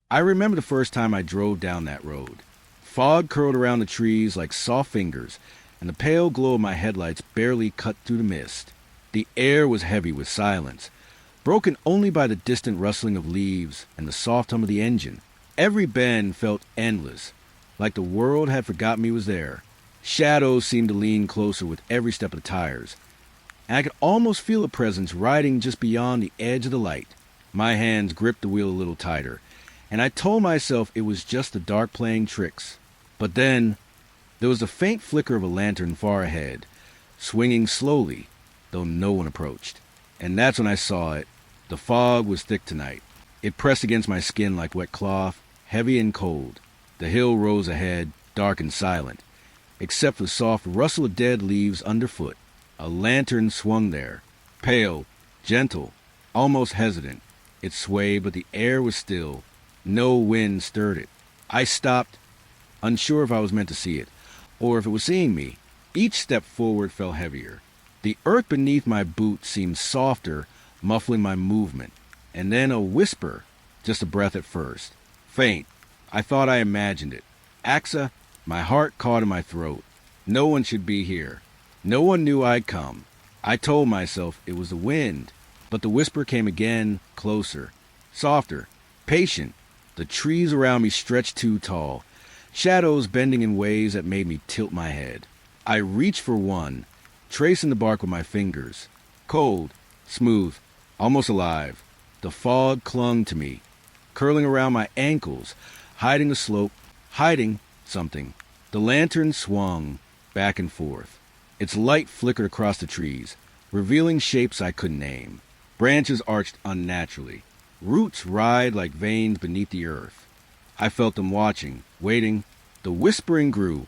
I remember the first time I drove down that road. Fog curled around the trees like soft fingers, and the pale glow of my headlights barely cut through the mist. The air was heavy with silence, broken only by the distant rustling of leaves and the soft hum of the engine. Every bend felt endless, like the world had forgotten me was there. Shadows seemed to lean closer with every step of the tires, and I could almost feel a presence riding just beyond the edge of the light. My hands gripped the wheel a little tighter, and I told myself it was just the dark playing tricks. But then, there was the faint flicker of a lantern far ahead, swinging slowly, though no one approached. And that's when I saw it. The fog was thick tonight. It pressed against my skin like wet cloth, heavy and cold. The hill rose ahead, dark and silent, except for the soft rustle of dead leaves underfoot. A lantern swung there, pale, gentle, almost hesitant. It swayed, but the air was still. No wind stirred it. I stopped, unsure if I was meant to see it, or if it was seeing me. Each step forward felt heavier. The earth beneath my boot seemed softer, muffling my movement. And then a whisper, just a breath at first. Faint. I thought I imagined it. Axa, my heart caught in my throat. No one should be here. No one knew I'd come. I told myself it was the wind, but the whisper came again, closer, softer, patient. The trees around me stretched too tall, shadows bending in ways that made me tilt my head. I reached for one, tracing the bark with my fingers. Cold, smooth, almost alive. The fog clung to me, curling around my ankles, hiding the slope, hiding something. The lantern swung back and forth. Its light flickered across the trees, revealing shapes I couldn't name. Branches arched unnaturally. Roots writhed like veins beneath the earth. I felt them watching, waiting. The whispering grew,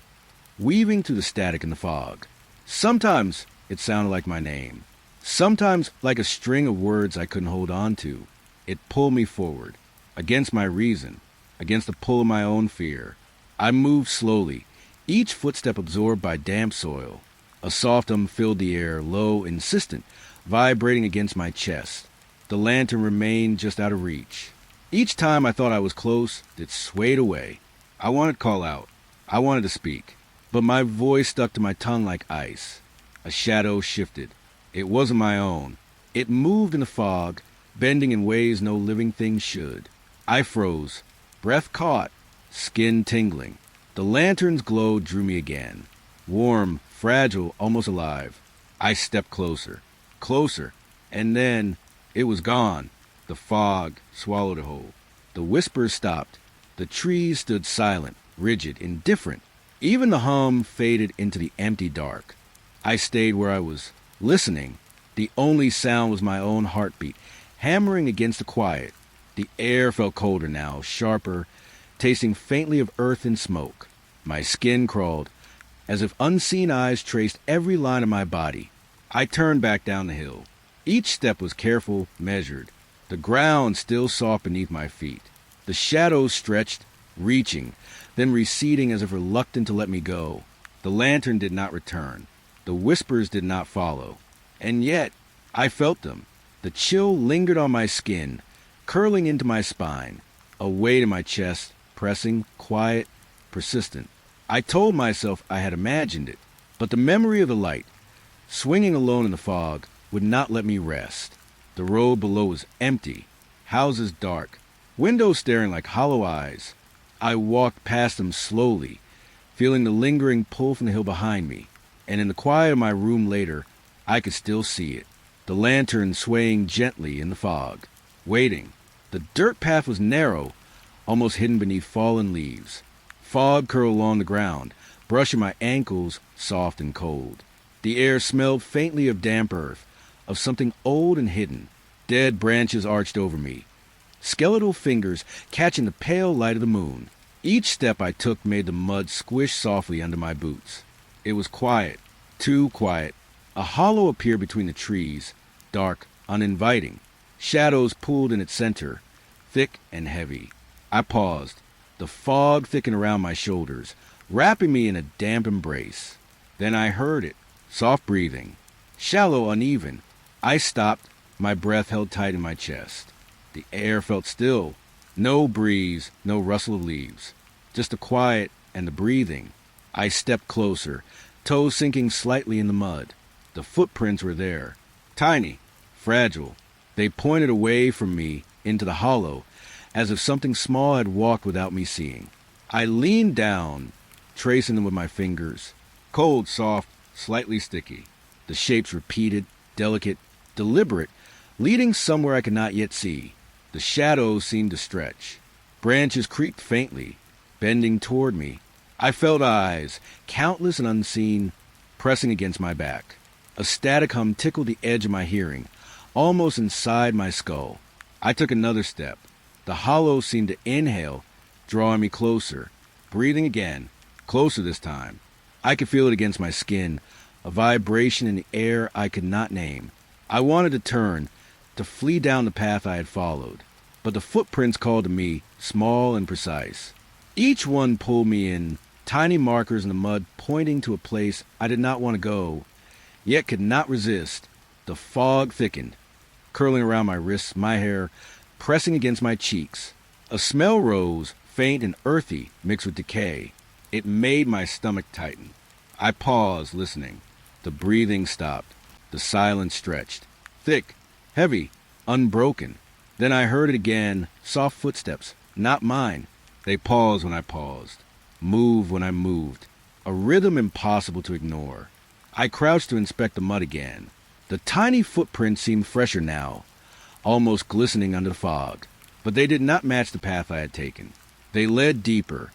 weaving through the static in the fog. Sometimes it sounded like my name. Sometimes like a string of words I couldn't hold on to. It pulled me forward, against my reason, against the pull of my own fear. I moved slowly, each footstep absorbed by damp soil. A soft hum filled the air, low, insistent, vibrating against my chest. The lantern remained just out of reach. Each time I thought I was close, it swayed away. I wanted to call out. I wanted to speak. But my voice stuck to my tongue like ice. A shadow shifted. It wasn't my own. It moved in the fog, bending in ways no living thing should. I froze, breath caught, skin tingling. The lantern's glow drew me again. Warm, fragile, almost alive. I stepped closer, closer, and then it was gone. The fog swallowed it whole. The whispers stopped. The trees stood silent, rigid, indifferent. Even the hum faded into the empty dark. I stayed where I was, listening. The only sound was my own heartbeat, hammering against the quiet. The air felt colder now, sharper, tasting faintly of earth and smoke. My skin crawled, as if unseen eyes traced every line of my body. I turned back down the hill. Each step was careful, measured. The ground still soft beneath my feet. The shadows stretched, reaching, then receding as if reluctant to let me go. The lantern did not return. The whispers did not follow. And yet, I felt them. The chill lingered on my skin, curling into my spine, a weight in my chest, pressing, quiet, persistent. I told myself I had imagined it, but the memory of the light, swinging alone in the fog, would not let me rest. The road below was empty, houses dark, windows staring like hollow eyes. I walked past them slowly, feeling the lingering pull from the hill behind me, and in the quiet of my room later, I could still see it. The lantern swaying gently in the fog, waiting. The dirt path was narrow, almost hidden beneath fallen leaves. Fog curled along the ground, brushing my ankles soft and cold. The air smelled faintly of damp earth, of something old and hidden. Dead branches arched over me, skeletal fingers catching the pale light of the moon. Each step I took made the mud squish softly under my boots. It was quiet, too quiet. A hollow appeared between the trees, dark, uninviting. Shadows pulled in its center, thick and heavy. I paused. The fog thickened around my shoulders, wrapping me in a damp embrace. Then I heard it, soft breathing, shallow, uneven. I stopped, my breath held tight in my chest. The air felt still, No breeze, no rustle of leaves. Just the quiet and the breathing. I stepped closer, toes sinking slightly in the mud. The footprints were there. Tiny, fragile. They pointed away from me into the hollow, as if something small had walked without me seeing. I leaned down, tracing them with my fingers. Cold, soft, slightly sticky. The shapes repeated, delicate, deliberate, leading somewhere I could not yet see. The shadows seemed to stretch. Branches creaked faintly, bending toward me. I felt eyes, countless and unseen, pressing against my back. A static hum tickled the edge of my hearing, almost inside my skull. I took another step. The hollow seemed to inhale, drawing me closer. Breathing again, closer this time. I could feel it against my skin, a vibration in the air I could not name. I wanted to turn, to flee down the path I had followed. But the footprints called to me, small and precise. Each one pulled me in, tiny markers in the mud pointing to a place I did not want to go, yet could not resist. The fog thickened, curling around my wrists, my hair, pressing against my cheeks. A smell rose, faint and earthy, mixed with decay. It made my stomach tighten. I paused, listening. The breathing stopped. The silence stretched. Thick, heavy, unbroken. Then I heard it again, soft footsteps, not mine. They paused when I paused, moved when I moved, a rhythm impossible to ignore. I crouched to inspect the mud again. The tiny footprints seemed fresher now, almost glistening under the fog. But they did not match the path I had taken. They led deeper,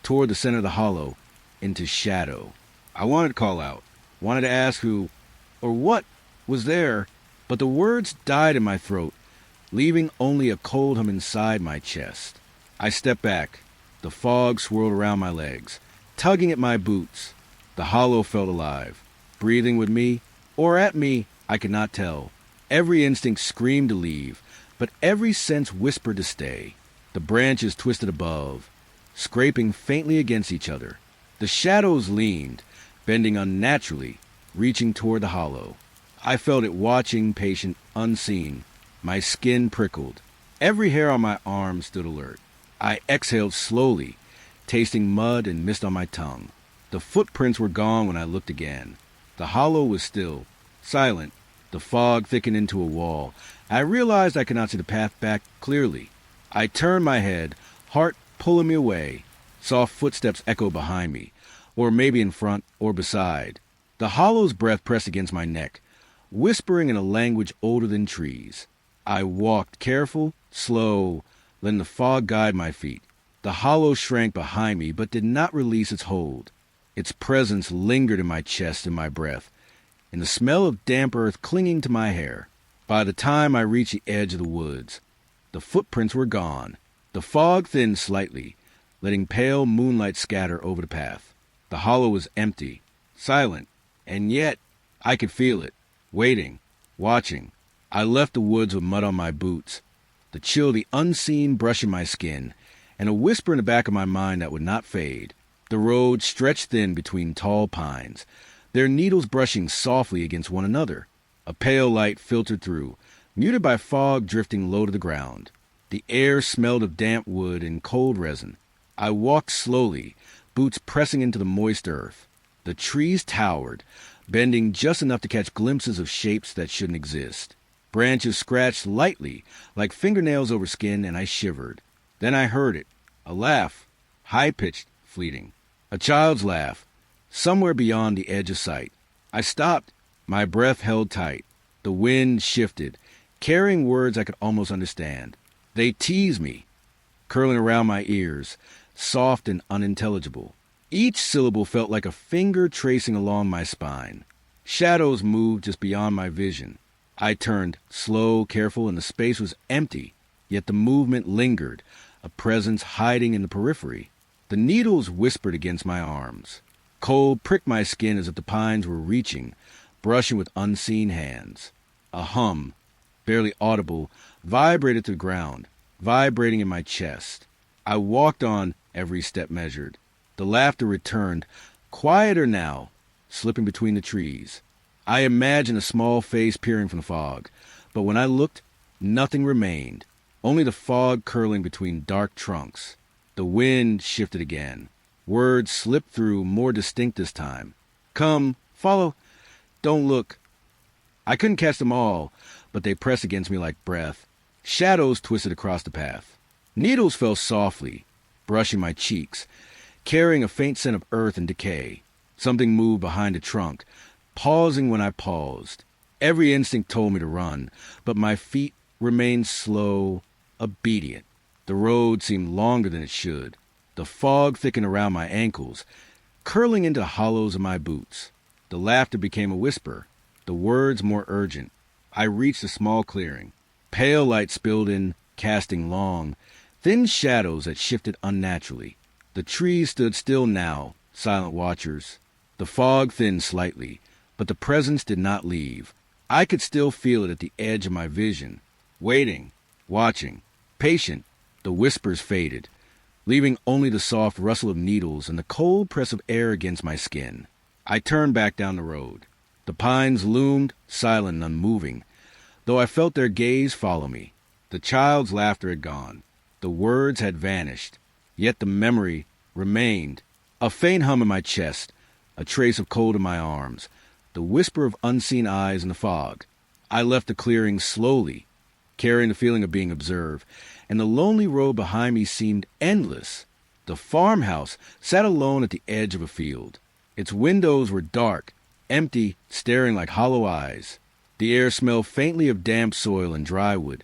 toward the center of the hollow, into shadow. I wanted to call out, wanted to ask who, or what, was there, but the words died in my throat, leaving only a cold hum inside my chest. I stepped back. The fog swirled around my legs, tugging at my boots. The hollow felt alive, breathing with me, or at me, I could not tell. Every instinct screamed to leave, but every sense whispered to stay. The branches twisted above, scraping faintly against each other. The shadows leaned, bending unnaturally, reaching toward the hollow. I felt it watching, patient, unseen. My skin prickled. Every hair on my arm stood alert. I exhaled slowly, tasting mud and mist on my tongue. The footprints were gone when I looked again. The hollow was still, silent. The fog thickened into a wall. I realized I could not see the path back clearly. I turned my head, heart pulling me away. Soft footsteps echoed behind me, or maybe in front or beside. The hollow's breath pressed against my neck, whispering in a language older than trees. I walked careful, slow, letting the fog guide my feet. The hollow shrank behind me, but did not release its hold. Its presence lingered in my chest and my breath, and the smell of damp earth clinging to my hair. By the time I reached the edge of the woods, the footprints were gone. The fog thinned slightly, letting pale moonlight scatter over the path. The hollow was empty, silent, and yet I could feel it, waiting, watching. I left the woods with mud on my boots, the chill, the unseen brushing my skin, and a whisper in the back of my mind that would not fade. The road stretched thin between tall pines, their needles brushing softly against one another. A pale light filtered through, muted by fog drifting low to the ground. The air smelled of damp wood and cold resin. I walked slowly, boots pressing into the moist earth. The trees towered, bending just enough to catch glimpses of shapes that shouldn't exist. Branches scratched lightly, like fingernails over skin, and I shivered. Then I heard it, a laugh, high-pitched, fleeting. A child's laugh, somewhere beyond the edge of sight. I stopped, my breath held tight. The wind shifted, carrying words I could almost understand. They teased me, curling around my ears, soft and unintelligible. Each syllable felt like a finger tracing along my spine. Shadows moved just beyond my vision. I turned, slow, careful, and the space was empty, yet the movement lingered, a presence hiding in the periphery. The needles whispered against my arms. Cold pricked my skin as if the pines were reaching, brushing with unseen hands. A hum, barely audible, vibrated through the ground, vibrating in my chest. I walked on, every step measured. The laughter returned, quieter now, slipping between the trees. I imagined a small face peering from the fog, but when I looked, nothing remained, only the fog curling between dark trunks. The wind shifted again. Words slipped through, more distinct this time. Come, follow, don't look. I couldn't catch them all, but they pressed against me like breath. Shadows twisted across the path. Needles fell softly, brushing my cheeks, carrying a faint scent of earth and decay. Something moved behind the trunk, pausing when I paused. Every instinct told me to run, but my feet remained slow, obedient. The road seemed longer than it should. The fog thickened around my ankles, curling into the hollows of my boots. The laughter became a whisper, the words more urgent. I reached a small clearing. Pale light spilled in, casting long, thin shadows that shifted unnaturally. The trees stood still now, silent watchers. The fog thinned slightly, but the presence did not leave. I could still feel it at the edge of my vision. Waiting, watching, patient, the whispers faded, leaving only the soft rustle of needles and the cold press of air against my skin. I turned back down the road. The pines loomed, silent and unmoving, though I felt their gaze follow me. The child's laughter had gone. The words had vanished, yet the memory remained. A faint hum in my chest, a trace of cold in my arms, the whisper of unseen eyes in the fog. I left the clearing slowly, carrying the feeling of being observed, and the lonely road behind me seemed endless. The farmhouse sat alone at the edge of a field. Its windows were dark, empty, staring like hollow eyes. The air smelled faintly of damp soil and dry wood,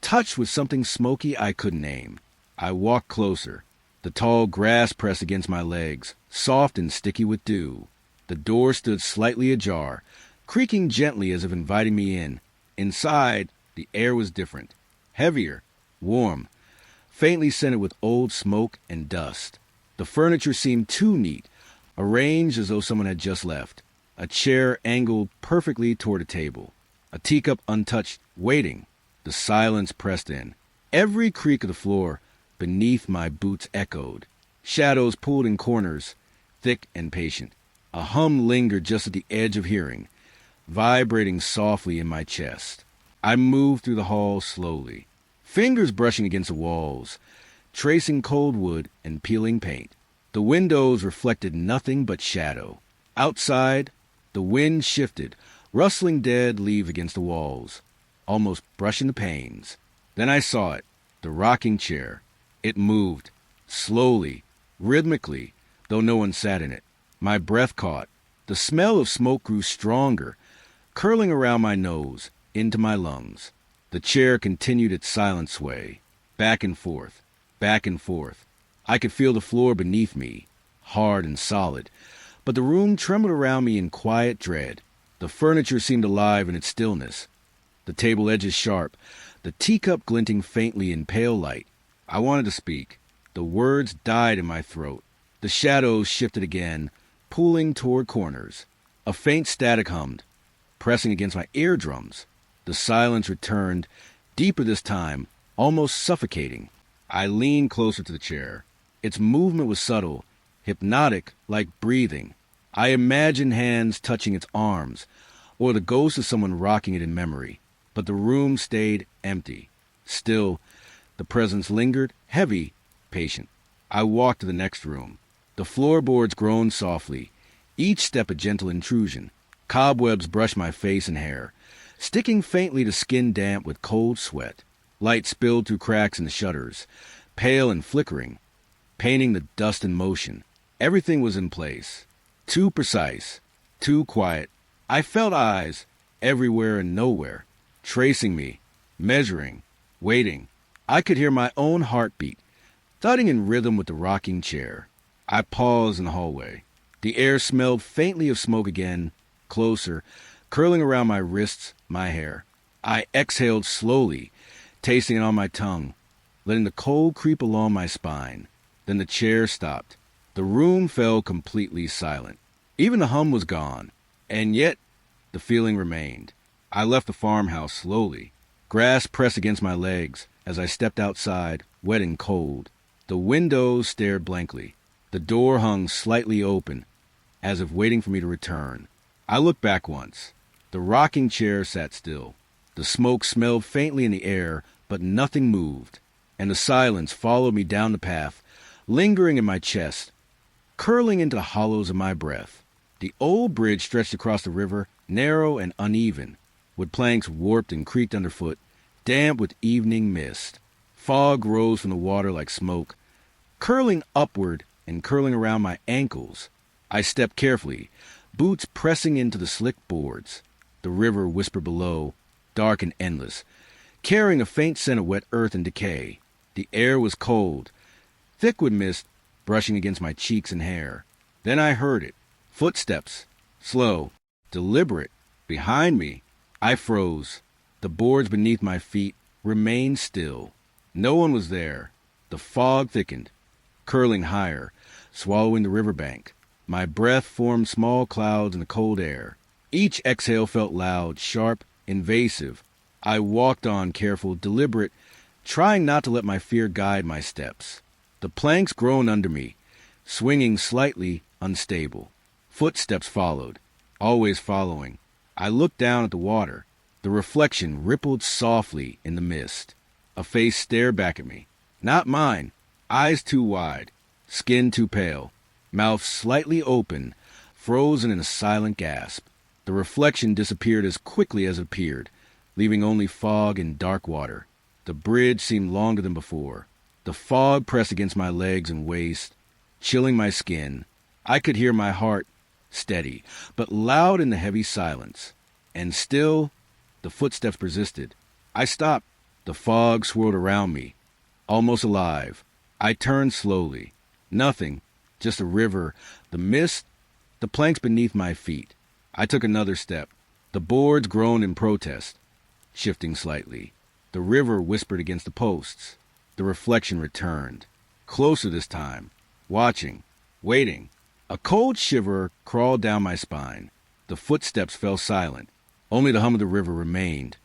touched with something smoky I couldn't name. I walked closer. The tall grass pressed against my legs, soft and sticky with dew. The door stood slightly ajar, creaking gently as if inviting me in. Inside, the air was different, heavier, warm, faintly scented with old smoke and dust. The furniture seemed too neat, arranged as though someone had just left. A chair angled perfectly toward a table. A teacup untouched, waiting. The silence pressed in. Every creak of the floor beneath my boots echoed. Shadows pulled in corners, thick and patient. A hum lingered just at the edge of hearing, vibrating softly in my chest. I moved through the hall slowly, fingers brushing against the walls, tracing cold wood and peeling paint. The windows reflected nothing but shadow. Outside, the wind shifted, rustling dead leaves against the walls, almost brushing the panes. Then I saw it, the rocking chair. It moved, slowly, rhythmically, though no one sat in it. My breath caught. The smell of smoke grew stronger, curling around my nose, into my lungs. The chair continued its silent sway, back and forth, back and forth. I could feel the floor beneath me, hard and solid, but the room trembled around me in quiet dread. The furniture seemed alive in its stillness, the table edges sharp, the teacup glinting faintly in pale light. I wanted to speak. The words died in my throat. The shadows shifted again, pulling toward corners. A faint static hummed, pressing against my eardrums. The silence returned, deeper this time, almost suffocating. I leaned closer to the chair. Its movement was subtle, hypnotic, like breathing. I imagined hands touching its arms, or the ghost of someone rocking it in memory. But the room stayed empty. Still, the presence lingered, heavy, patient. I walked to the next room. The floorboards groaned softly, each step a gentle intrusion. Cobwebs brushed my face and hair, sticking faintly to skin damp with cold sweat. Light spilled through cracks in the shutters, pale and flickering, painting the dust in motion. Everything was in place, too precise, too quiet. I felt eyes, everywhere and nowhere, tracing me, measuring, waiting. I could hear my own heartbeat, thudding in rhythm with the rocking chair. I paused in the hallway. The air smelled faintly of smoke again, closer, curling around my wrists, my hair. I exhaled slowly, tasting it on my tongue, letting the cold creep along my spine. Then the chair stopped. The room fell completely silent. Even the hum was gone, and yet the feeling remained. I left the farmhouse slowly. Grass pressed against my legs as I stepped outside, wet and cold. The windows stared blankly. The door hung slightly open, as if waiting for me to return. I looked back once. The rocking chair sat still. The smoke smelled faintly in the air, but nothing moved, and the silence followed me down the path, lingering in my chest, curling into the hollows of my breath. The old bridge stretched across the river, narrow and uneven, with planks warped and creaked underfoot, damp with evening mist. Fog rose from the water like smoke, curling upward and curling around my ankles. I stepped carefully, boots pressing into the slick boards. The river whispered below, dark and endless, carrying a faint scent of wet earth and decay. The air was cold, thick with mist, brushing against my cheeks and hair. Then I heard it. Footsteps, slow, deliberate, behind me. I froze. The boards beneath my feet remained still. No one was there. The fog thickened, curling higher, swallowing the riverbank. My breath formed small clouds in the cold air. Each exhale felt loud, sharp, invasive. I walked on, careful, deliberate, trying not to let my fear guide my steps. The planks groaned under me, swinging slightly, unstable. Footsteps followed, always following. I looked down at the water. The reflection rippled softly in the mist. A face stared back at me. Not mine. Eyes too wide, skin too pale, mouth slightly open, frozen in a silent gasp. The reflection disappeared as quickly as it appeared, leaving only fog and dark water. The bridge seemed longer than before. The fog pressed against my legs and waist, chilling my skin. I could hear my heart, steady, but loud in the heavy silence. And still, the footsteps persisted. I stopped. The fog swirled around me, almost alive. I turned slowly. Nothing, just a river, the mist, the planks beneath my feet. I took another step. The boards groaned in protest, shifting slightly. The river whispered against the posts. The reflection returned, closer this time, watching, waiting. A cold shiver crawled down my spine. The footsteps fell silent. Only the hum of the river remained,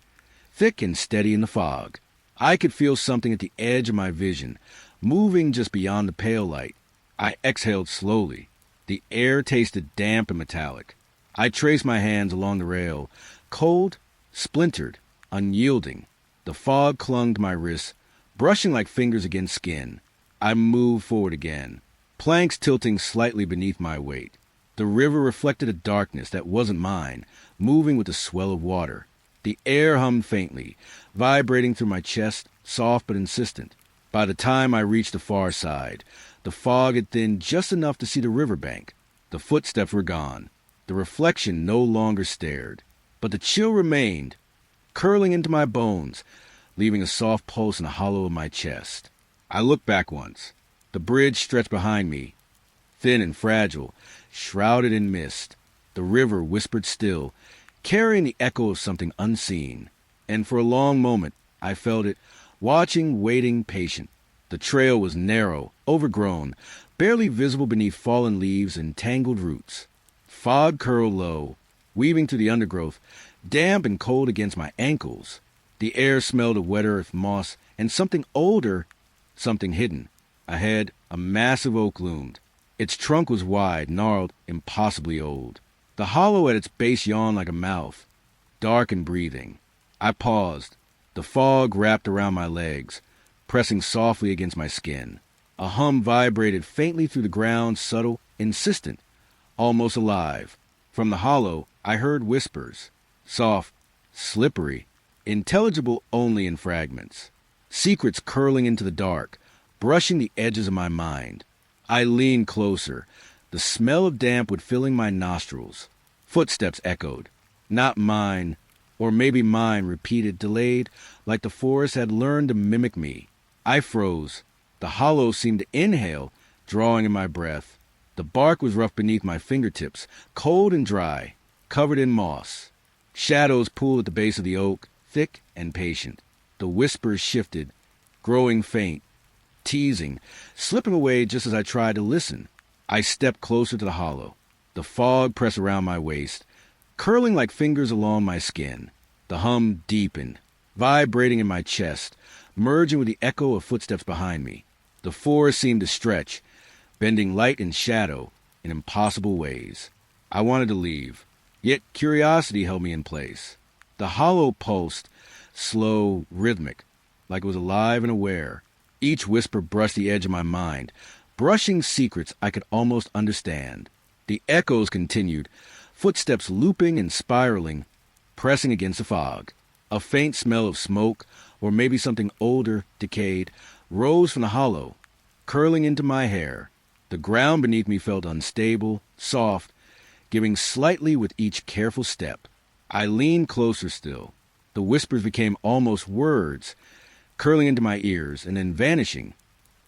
thick and steady in the fog. I could feel something at the edge of my vision, moving just beyond the pale light. I exhaled slowly. The air tasted damp and metallic. I traced my hands along the rail, cold, splintered, unyielding. The fog clung to my wrists, brushing like fingers against skin. I moved forward again, planks tilting slightly beneath my weight. The river reflected a darkness that wasn't mine, moving with the swell of water. The air hummed faintly, vibrating through my chest, soft but insistent. By the time I reached the far side, the fog had thinned just enough to see the riverbank. The footsteps were gone. The reflection no longer stared. But the chill remained, curling into my bones, leaving a soft pulse in the hollow of my chest. I looked back once. The bridge stretched behind me, thin and fragile, shrouded in mist. The river whispered still, carrying the echo of something unseen. And for a long moment, I felt it, watching, waiting, patient. The trail was narrow, overgrown, barely visible beneath fallen leaves and tangled roots. Fog curled low, weaving through the undergrowth, damp and cold against my ankles. The air smelled of wet earth, moss, and something older, something hidden. Ahead, a massive oak loomed. Its trunk was wide, gnarled, impossibly old. The hollow at its base yawned like a mouth, dark and breathing. I paused. The fog wrapped around my legs, pressing softly against my skin. A hum vibrated faintly through the ground, subtle, insistent, almost alive. From the hollow, I heard whispers, soft, slippery, intelligible only in fragments. Secrets curling into the dark, brushing the edges of my mind. I leaned closer, the smell of damp would filling my nostrils. Footsteps echoed. Not mine, or maybe mine, repeated, delayed, like the forest had learned to mimic me. I froze. The hollow seemed to inhale, drawing in my breath. The bark was rough beneath my fingertips, cold and dry, covered in moss. Shadows pooled at the base of the oak, thick and patient. The whispers shifted, growing faint, teasing, slipping away just as I tried to listen. I stepped closer to the hollow. The fog pressed around my waist, curling like fingers along my skin. The hum deepened, vibrating in my chest, merging with the echo of footsteps behind me. The forest seemed to stretch, bending light and shadow in impossible ways. I wanted to leave, yet curiosity held me in place. The hollow pulsed, slow, rhythmic, like it was alive and aware. Each whisper brushed the edge of my mind, brushing secrets I could almost understand. The echoes continued, footsteps looping and spiraling, pressing against the fog. A faint smell of smoke, or maybe something older, decayed, rose from the hollow, curling into my hair. The ground beneath me felt unstable, soft, giving slightly with each careful step. I leaned closer still. The whispers became almost words, curling into my ears and then vanishing,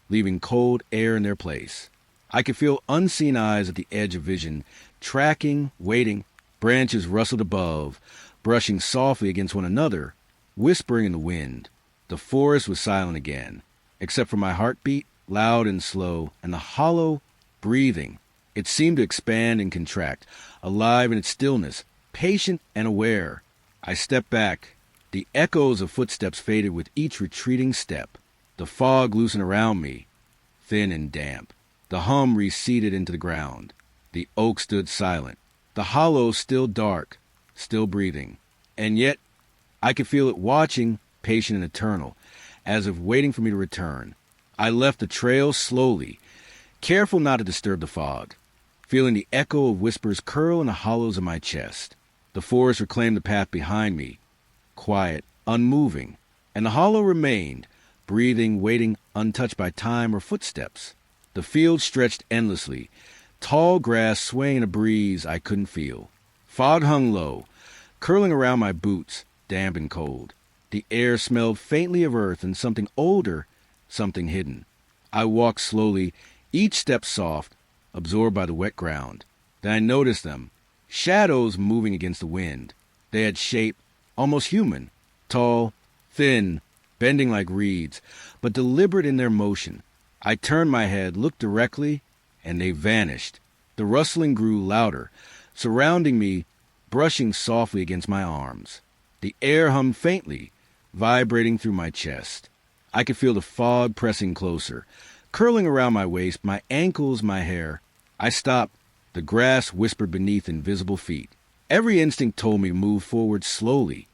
leaving cold air in their place. I could feel unseen eyes at the edge of vision, tracking, waiting. Branches rustled above, brushing softly against one another, whispering in the wind. The forest was silent again, except for my heartbeat, loud and slow, and the hollow breathing. It seemed to expand and contract, alive in its stillness, patient and aware. I stepped back. The echoes of footsteps faded with each retreating step. The fog loosened around me, thin and damp. The hum receded into the ground. The oak stood silent. The hollow still dark, still breathing. And yet, I could feel it watching, patient and eternal, as if waiting for me to return. I left the trail slowly, careful not to disturb the fog, feeling the echo of whispers curl in the hollows of my chest. The forest reclaimed the path behind me, quiet, unmoving, and the hollow remained, breathing, waiting, untouched by time or footsteps. The field stretched endlessly, tall grass swaying in a breeze I couldn't feel. Fog hung low, curling around my boots, damp and cold. The air smelled faintly of earth and something older, something hidden. I walked slowly, each step soft, absorbed by the wet ground. Then I noticed them, shadows moving against the wind. They had shape, almost human, tall, thin, bending like reeds, but deliberate in their motion. I turned my head, looked directly, and they vanished. The rustling grew louder, surrounding me, brushing softly against my arms. The air hummed faintly, vibrating through my chest. I could feel the fog pressing closer, curling around my waist, my ankles, my hair. I stopped. The grass whispered beneath invisible feet. Every instinct told me to move forward slowly,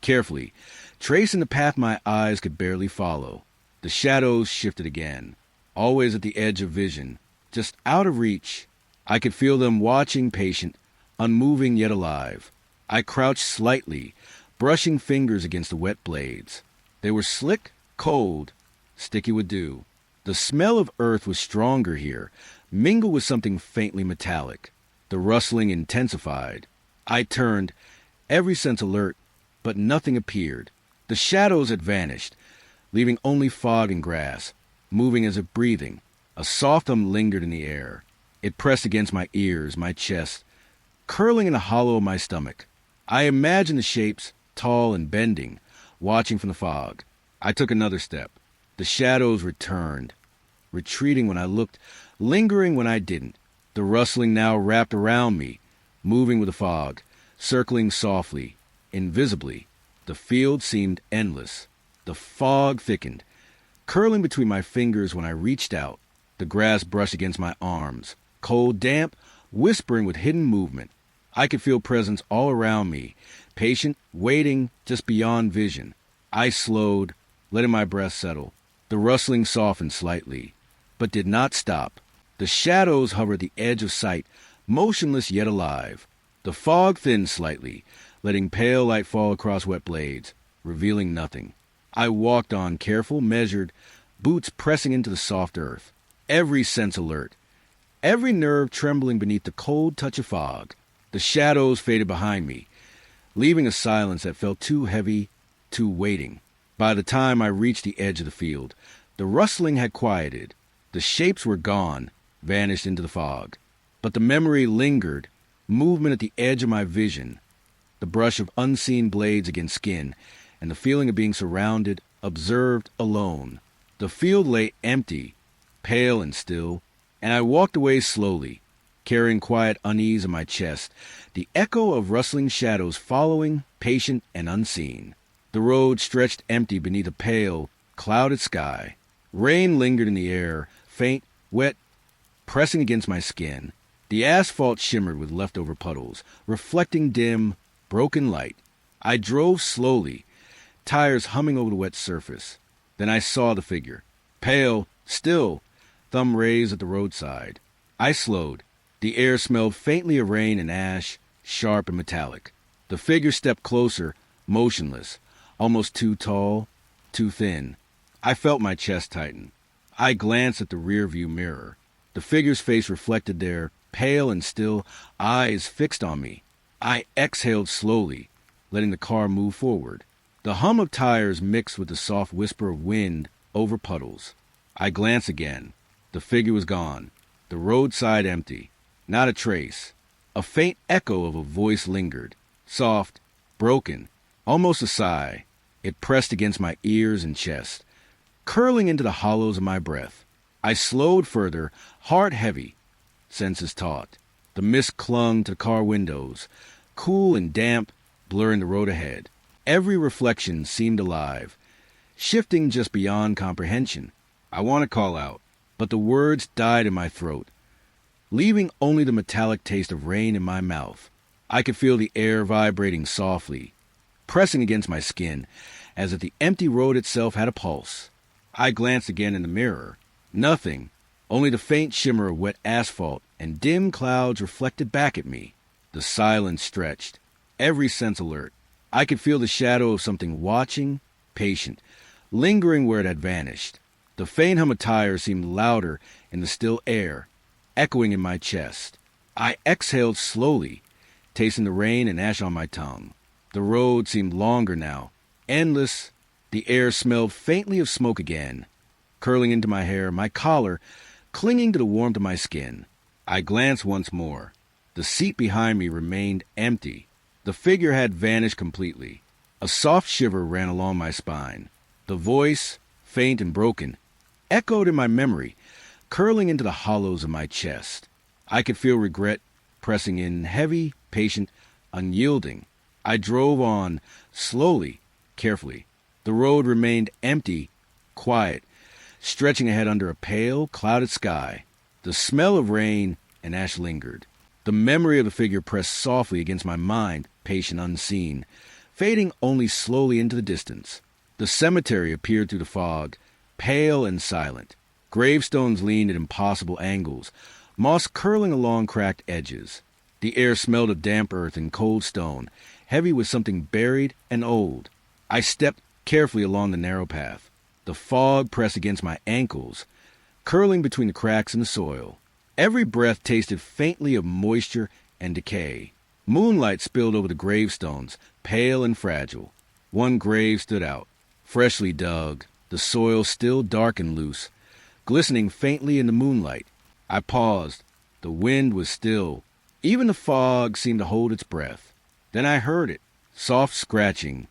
carefully, tracing the path my eyes could barely follow. The shadows shifted again, always at the edge of vision, just out of reach. I could feel them watching, patient, unmoving yet alive. I crouched slightly, brushing fingers against the wet blades. They were slick, cold, sticky with dew. The smell of earth was stronger here, mingled with something faintly metallic. The rustling intensified. I turned, every sense alert, but nothing appeared. The shadows had vanished, leaving only fog and grass, moving as if breathing. A soft hum lingered in the air. It pressed against my ears, my chest, curling in the hollow of my stomach. I imagined the shapes, tall and bending, watching from the fog. I took another step. The shadows returned, retreating when I looked, lingering when I didn't. The rustling now wrapped around me, moving with the fog, circling softly, invisibly. The field seemed endless. The fog thickened, curling between my fingers when I reached out. The grass brushed against my arms, cold, damp, whispering with hidden movement. I could feel presence all around me, patient, waiting, just beyond vision. I slowed, letting my breath settle. The rustling softened slightly, but did not stop. The shadows hovered at the edge of sight, motionless yet alive. The fog thinned slightly, letting pale light fall across wet blades, revealing nothing. I walked on, careful, measured, boots pressing into the soft earth, every sense alert, every nerve trembling beneath the cold touch of fog. The shadows faded behind me, leaving a silence that felt too heavy, too waiting. By the time I reached the edge of the field, the rustling had quieted. The shapes were gone, vanished into the fog. But the memory lingered, movement at the edge of my vision, the brush of unseen blades against skin, and the feeling of being surrounded, observed, alone. The field lay empty, pale and still, and I walked away slowly, carrying quiet unease in my chest, the echo of rustling shadows following, patient and unseen. The road stretched empty beneath a pale, clouded sky. Rain lingered in the air, faint, wet, pressing against my skin. The asphalt shimmered with leftover puddles, reflecting dim, broken light. I drove slowly, tires humming over the wet surface. Then I saw the figure. Pale, still, thumb raised at the roadside. I slowed. The air smelled faintly of rain and ash, sharp and metallic. The figure stepped closer, motionless, almost too tall, too thin. I felt my chest tighten. I glanced at the rearview mirror. The figure's face reflected there, pale and still, eyes fixed on me. I exhaled slowly, letting the car move forward. The hum of tires mixed with the soft whisper of wind over puddles. I glanced again. The figure was gone. The roadside empty. Not a trace. A faint echo of a voice lingered. Soft, broken, almost a sigh. It pressed against my ears and chest, curling into the hollows of my breath. I slowed further, heart heavy, senses taut. The mist clung to the car windows, cool and damp, blurring the road ahead. Every reflection seemed alive, shifting just beyond comprehension. I want to call out, but the words died in my throat, leaving only the metallic taste of rain in my mouth. I could feel the air vibrating softly, pressing against my skin, as if the empty road itself had a pulse. I glanced again in the mirror. Nothing, only the faint shimmer of wet asphalt and dim clouds reflected back at me. The silence stretched, every sense alert. I could feel the shadow of something watching, patient, lingering where it had vanished. The faint hum of tires seemed louder in the still air, echoing in my chest. I exhaled slowly, tasting the rain and ash on my tongue. The road seemed longer now, endless. The air smelled faintly of smoke again, curling into my hair, my collar clinging to the warmth of my skin. I glanced once more. The seat behind me remained empty. The figure had vanished completely. A soft shiver ran along my spine. The voice, faint and broken, echoed in my memory, curling into the hollows of my chest. I could feel regret pressing in, heavy, patient, unyielding. I drove on, slowly, carefully. The road remained empty, quiet, stretching ahead under a pale, clouded sky. The smell of rain and ash lingered. The memory of the figure pressed softly against my mind, patient, unseen, fading only slowly into the distance. The cemetery appeared through the fog, pale and silent. Gravestones leaned at impossible angles, moss curling along cracked edges. The air smelled of damp earth and cold stone, heavy with something buried and old. I stepped carefully along the narrow path. The fog pressed against my ankles, curling between the cracks in the soil. Every breath tasted faintly of moisture and decay. Moonlight spilled over the gravestones, pale and fragile. One grave stood out, freshly dug, the soil still dark and loose, glistening faintly in the moonlight. I paused. The wind was still. Even the fog seemed to hold its breath. Then I heard it, soft scratching,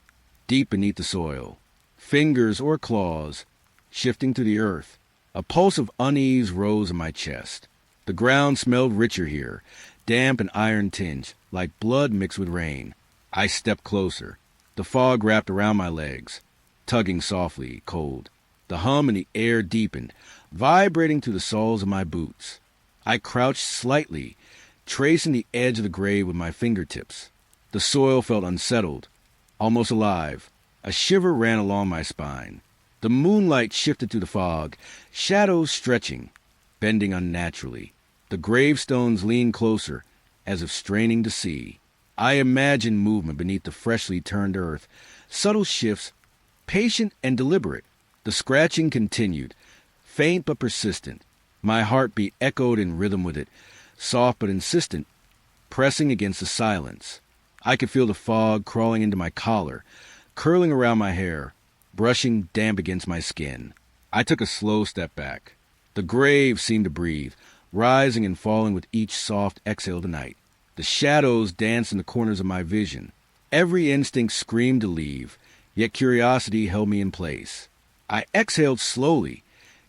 deep beneath the soil. Fingers or claws, shifting through the earth. A pulse of unease rose in my chest. The ground smelled richer here, damp and iron-tinged, like blood mixed with rain. I stepped closer. The fog wrapped around my legs, tugging softly, cold. The hum in the air deepened, vibrating through the soles of my boots. I crouched slightly, tracing the edge of the grave with my fingertips. The soil felt unsettled, almost alive. A shiver ran along my spine. The moonlight shifted through the fog, shadows stretching, bending unnaturally. The gravestones leaned closer, as if straining to see. I imagined movement beneath the freshly turned earth, subtle shifts, patient and deliberate. The scratching continued, faint but persistent. My heartbeat echoed in rhythm with it, soft but insistent, pressing against the silence. I could feel the fog crawling into my collar, curling around my hair, brushing damp against my skin. I took a slow step back. The grave seemed to breathe, rising and falling with each soft exhale of the night. The shadows danced in the corners of my vision. Every instinct screamed to leave, yet curiosity held me in place. I exhaled slowly,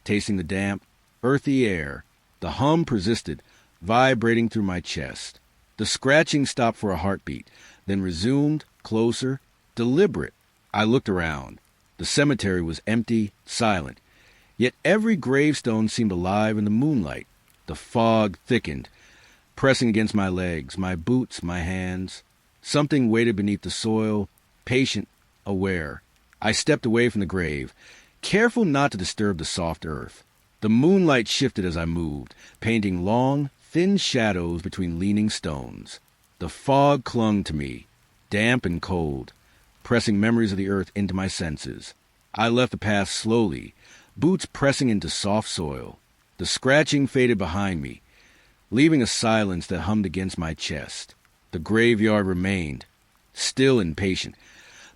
tasting the damp, earthy air. The hum persisted, vibrating through my chest. The scratching stopped for a heartbeat, then resumed, closer, deliberate. I looked around. The cemetery was empty, silent, yet every gravestone seemed alive in the moonlight. The fog thickened, pressing against my legs, my boots, my hands. Something waited beneath the soil, patient, aware. I stepped away from the grave, careful not to disturb the soft earth. The moonlight shifted as I moved, painting long, thin shadows between leaning stones. The fog clung to me, damp and cold, pressing memories of the earth into my senses. I left the path slowly, boots pressing into soft soil. The scratching faded behind me, leaving a silence that hummed against my chest. The graveyard remained, still and patient,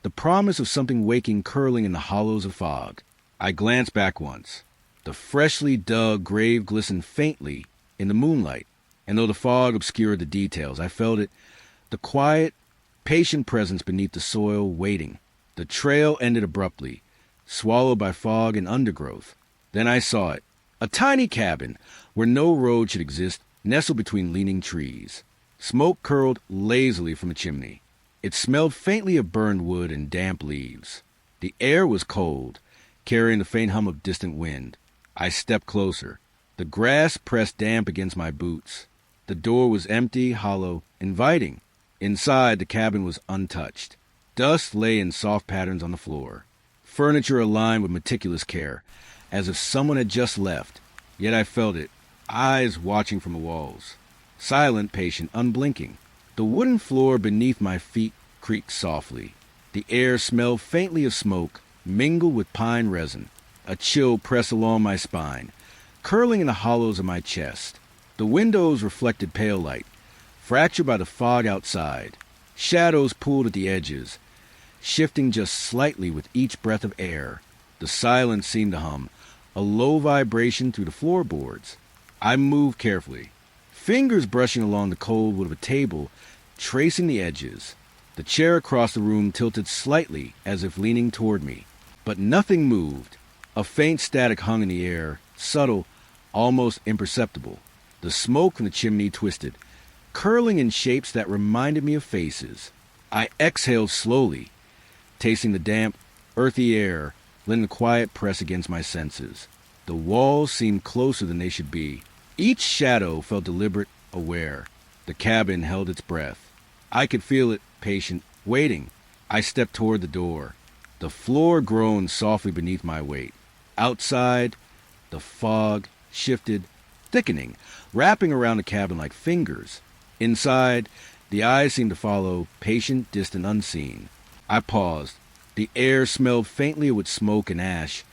the promise of something waking curling in the hollows of fog. I glanced back once. The freshly dug grave glistened faintly in the moonlight, and though the fog obscured the details, I felt it, the quiet, patient presence beneath the soil waiting. The trail ended abruptly, swallowed by fog and undergrowth. Then I saw it, a tiny cabin where no road should exist, nestled between leaning trees. Smoke curled lazily from the chimney. It smelled faintly of burned wood and damp leaves. The air was cold, carrying the faint hum of distant wind. I stepped closer. The grass pressed damp against my boots. The door was empty, hollow, inviting. Inside, the cabin was untouched. Dust lay in soft patterns on the floor. Furniture aligned with meticulous care, as if someone had just left. Yet I felt it, eyes watching from the walls. Silent, patient, unblinking. The wooden floor beneath my feet creaked softly. The air smelled faintly of smoke, mingled with pine resin. A chill pressed along my spine, curling in the hollows of my chest. The windows reflected pale light, fractured by the fog outside. Shadows pooled at the edges, shifting just slightly with each breath of air. The silence seemed to hum, a low vibration through the floorboards. I moved carefully, fingers brushing along the cold wood of a table, tracing the edges. The chair across the room tilted slightly as if leaning toward me, but nothing moved. A faint static hung in the air, subtle, almost imperceptible. The smoke from the chimney twisted, curling in shapes that reminded me of faces. I exhaled slowly, tasting the damp, earthy air, letting the quiet press against my senses. The walls seemed closer than they should be. Each shadow felt deliberate, aware. The cabin held its breath. I could feel it, patient, waiting. I stepped toward the door. The floor groaned softly beneath my weight. Outside, the fog shifted, thickening, wrapping around the cabin like fingers. Inside, the eyes seemed to follow, patient, distant, unseen. I paused. The air smelled faintly with smoke and ash,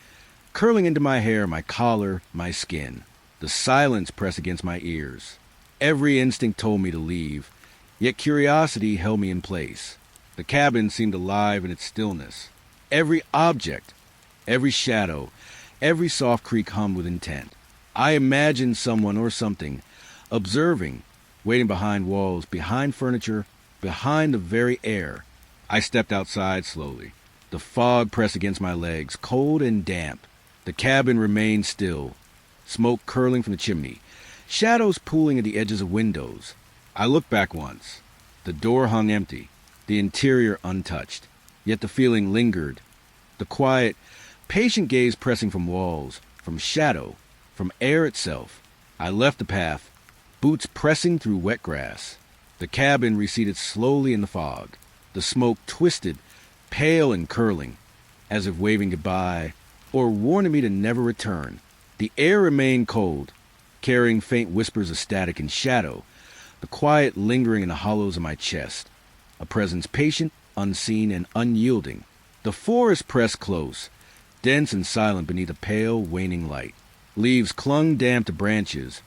curling into my hair, my collar, my skin. The silence pressed against my ears. Every instinct told me to leave, yet curiosity held me in place. The cabin seemed alive in its stillness. Every object, every shadow, every soft creak hummed with intent. I imagined someone or something, observing, waiting behind walls, behind furniture, behind the very air. I stepped outside slowly. The fog pressed against my legs, cold and damp. The cabin remained still, smoke curling from the chimney, shadows pooling at the edges of windows. I looked back once. The door hung empty, the interior untouched. Yet the feeling lingered. The quiet, patient gaze pressing from walls, from shadow, from air itself. I left the path, boots pressing through wet grass. The cabin receded slowly in the fog. The smoke twisted, pale and curling, as if waving goodbye, or warning me to never return. The air remained cold, carrying faint whispers of static and shadow, the quiet lingering in the hollows of my chest, a presence patient, unseen, and unyielding. The forest pressed close, dense and silent beneath a pale, waning light. Leaves clung damp to branches,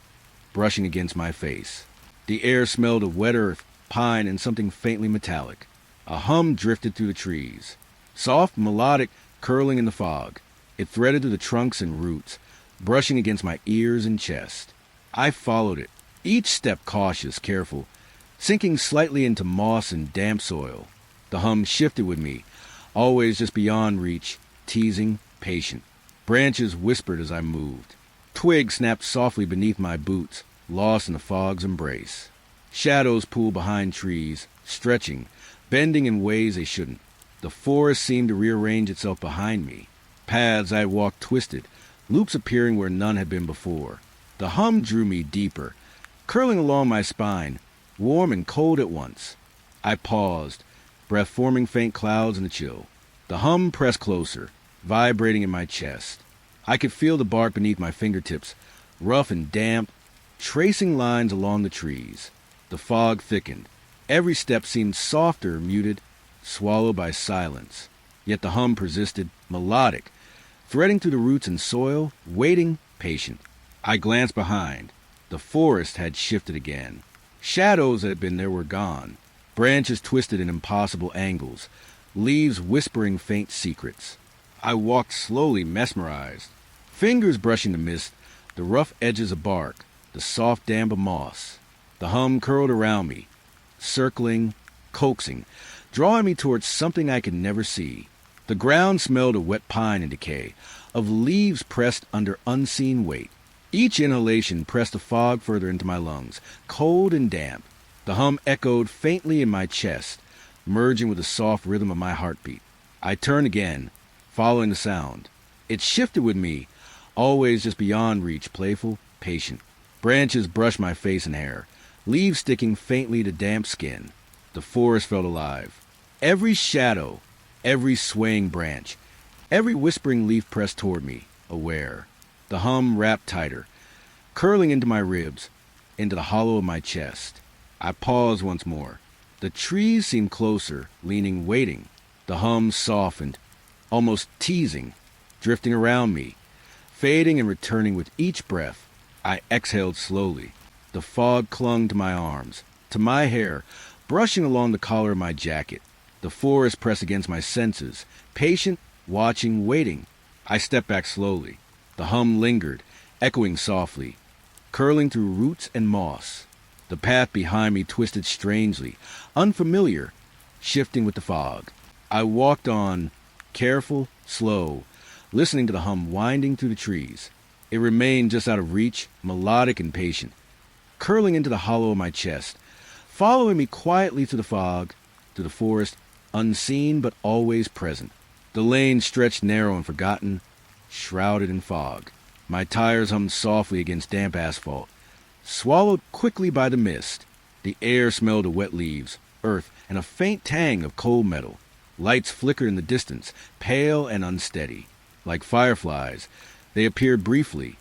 brushing against my face. The air smelled of wet earth, pine, and something faintly metallic. A hum drifted through the trees, soft, melodic, curling in the fog. It threaded through the trunks and roots, brushing against my ears and chest. I followed it, each step cautious, careful, sinking slightly into moss and damp soil. The hum shifted with me, always just beyond reach, teasing, patient. Branches whispered as I moved. Twigs snapped softly beneath my boots, lost in the fog's embrace. Shadows pooled behind trees, stretching, bending in ways they shouldn't. The forest seemed to rearrange itself behind me. Paths I had walked twisted, loops appearing where none had been before. The hum drew me deeper, curling along my spine, warm and cold at once. I paused, breath forming faint clouds in the chill. The hum pressed closer, vibrating in my chest. I could feel the bark beneath my fingertips, rough and damp, tracing lines along the trees. The fog thickened. Every step seemed softer, muted, swallowed by silence. Yet the hum persisted, melodic, threading through the roots and soil, waiting, patient. I glanced behind. The forest had shifted again. Shadows that had been there were gone. Branches twisted in impossible angles, leaves whispering faint secrets. I walked slowly, mesmerized. Fingers brushing the mist, the rough edges of bark, the soft damp of moss. The hum curled around me, circling, coaxing, drawing me towards something I could never see. The ground smelled of wet pine and decay, of leaves pressed under unseen weight. Each inhalation pressed the fog further into my lungs, cold and damp. The hum echoed faintly in my chest, merging with the soft rhythm of my heartbeat. I turned again, following the sound. It shifted with me, always just beyond reach, playful, patient. Branches brushed my face and hair, leaves sticking faintly to damp skin. The forest felt alive. Every shadow, every swaying branch, every whispering leaf pressed toward me, aware. The hum wrapped tighter, curling into my ribs, into the hollow of my chest. I paused once more. The trees seemed closer, leaning, waiting. The hum softened, almost teasing, drifting around me, fading and returning with each breath. I exhaled slowly. The fog clung to my arms, to my hair, brushing along the collar of my jacket. The forest pressed against my senses, patient, watching, waiting. I stepped back slowly. The hum lingered, echoing softly, curling through roots and moss. The path behind me twisted strangely, unfamiliar, shifting with the fog. I walked on, careful, slow, listening to the hum winding through the trees. It remained just out of reach, melodic and patient, curling into the hollow of my chest, following me quietly through the fog, through the forest, unseen but always present. The lane stretched narrow and forgotten, shrouded in fog. My tires hummed softly against damp asphalt, swallowed quickly by the mist. The air smelled of wet leaves, earth, and a faint tang of cold metal. Lights flickered in the distance, pale and unsteady. Like fireflies, they appeared briefly,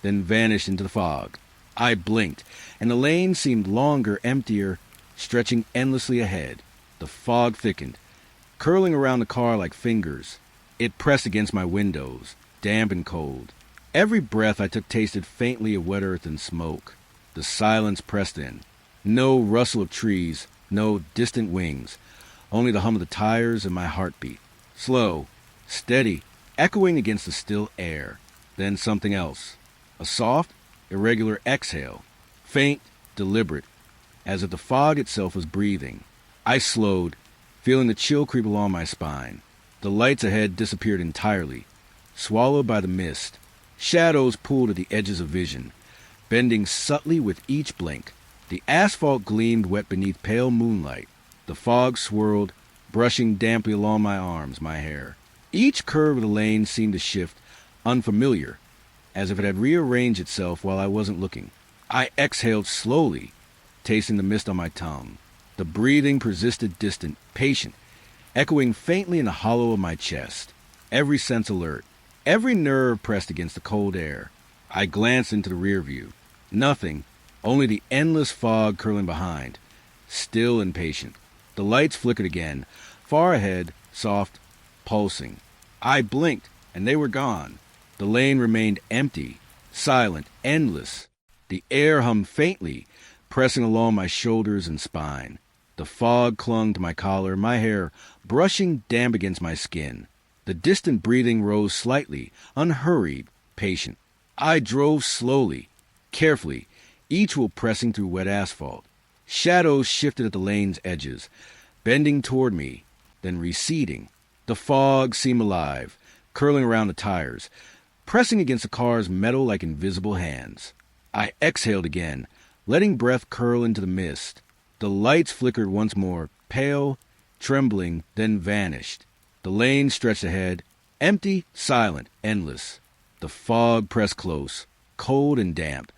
then vanished into the fog. I blinked, and the lane seemed longer, emptier, stretching endlessly ahead. The fog thickened, curling around the car like fingers. It pressed against my windows, damp and cold. Every breath I took tasted faintly of wet earth and smoke. The silence pressed in. No rustle of trees, no distant wings, only the hum of the tires and my heartbeat. Slow, steady, echoing against the still air. Then something else. A soft, irregular exhale, faint, deliberate, as if the fog itself was breathing. I slowed, feeling the chill creep along my spine. The lights ahead disappeared entirely, swallowed by the mist. Shadows pulled at the edges of vision, bending subtly with each blink. The asphalt gleamed wet beneath pale moonlight. The fog swirled, brushing damply along my arms, my hair. Each curve of the lane seemed to shift, unfamiliar, as if it had rearranged itself while I wasn't looking. I exhaled slowly, tasting the mist on my tongue. The breathing persisted distant, patient, echoing faintly in the hollow of my chest. Every sense alert, every nerve pressed against the cold air. I glanced into the rear view. Nothing, only the endless fog curling behind, still and patient. The lights flickered again, far ahead, soft, pulsing. I blinked, and they were gone. The lane remained empty, silent, endless. The air hummed faintly, pressing along my shoulders and spine. The fog clung to my collar, my hair brushing damp against my skin. The distant breathing rose slightly, unhurried, patient. I drove slowly, carefully, each wheel pressing through wet asphalt. Shadows shifted at the lane's edges, bending toward me, then receding. The fog seemed alive, curling around the tires, pressing against the car's metal like invisible hands. I exhaled again, letting breath curl into the mist. The lights flickered once more, pale, trembling, then vanished. The lane stretched ahead, empty, silent, endless. The fog pressed close, cold and damp,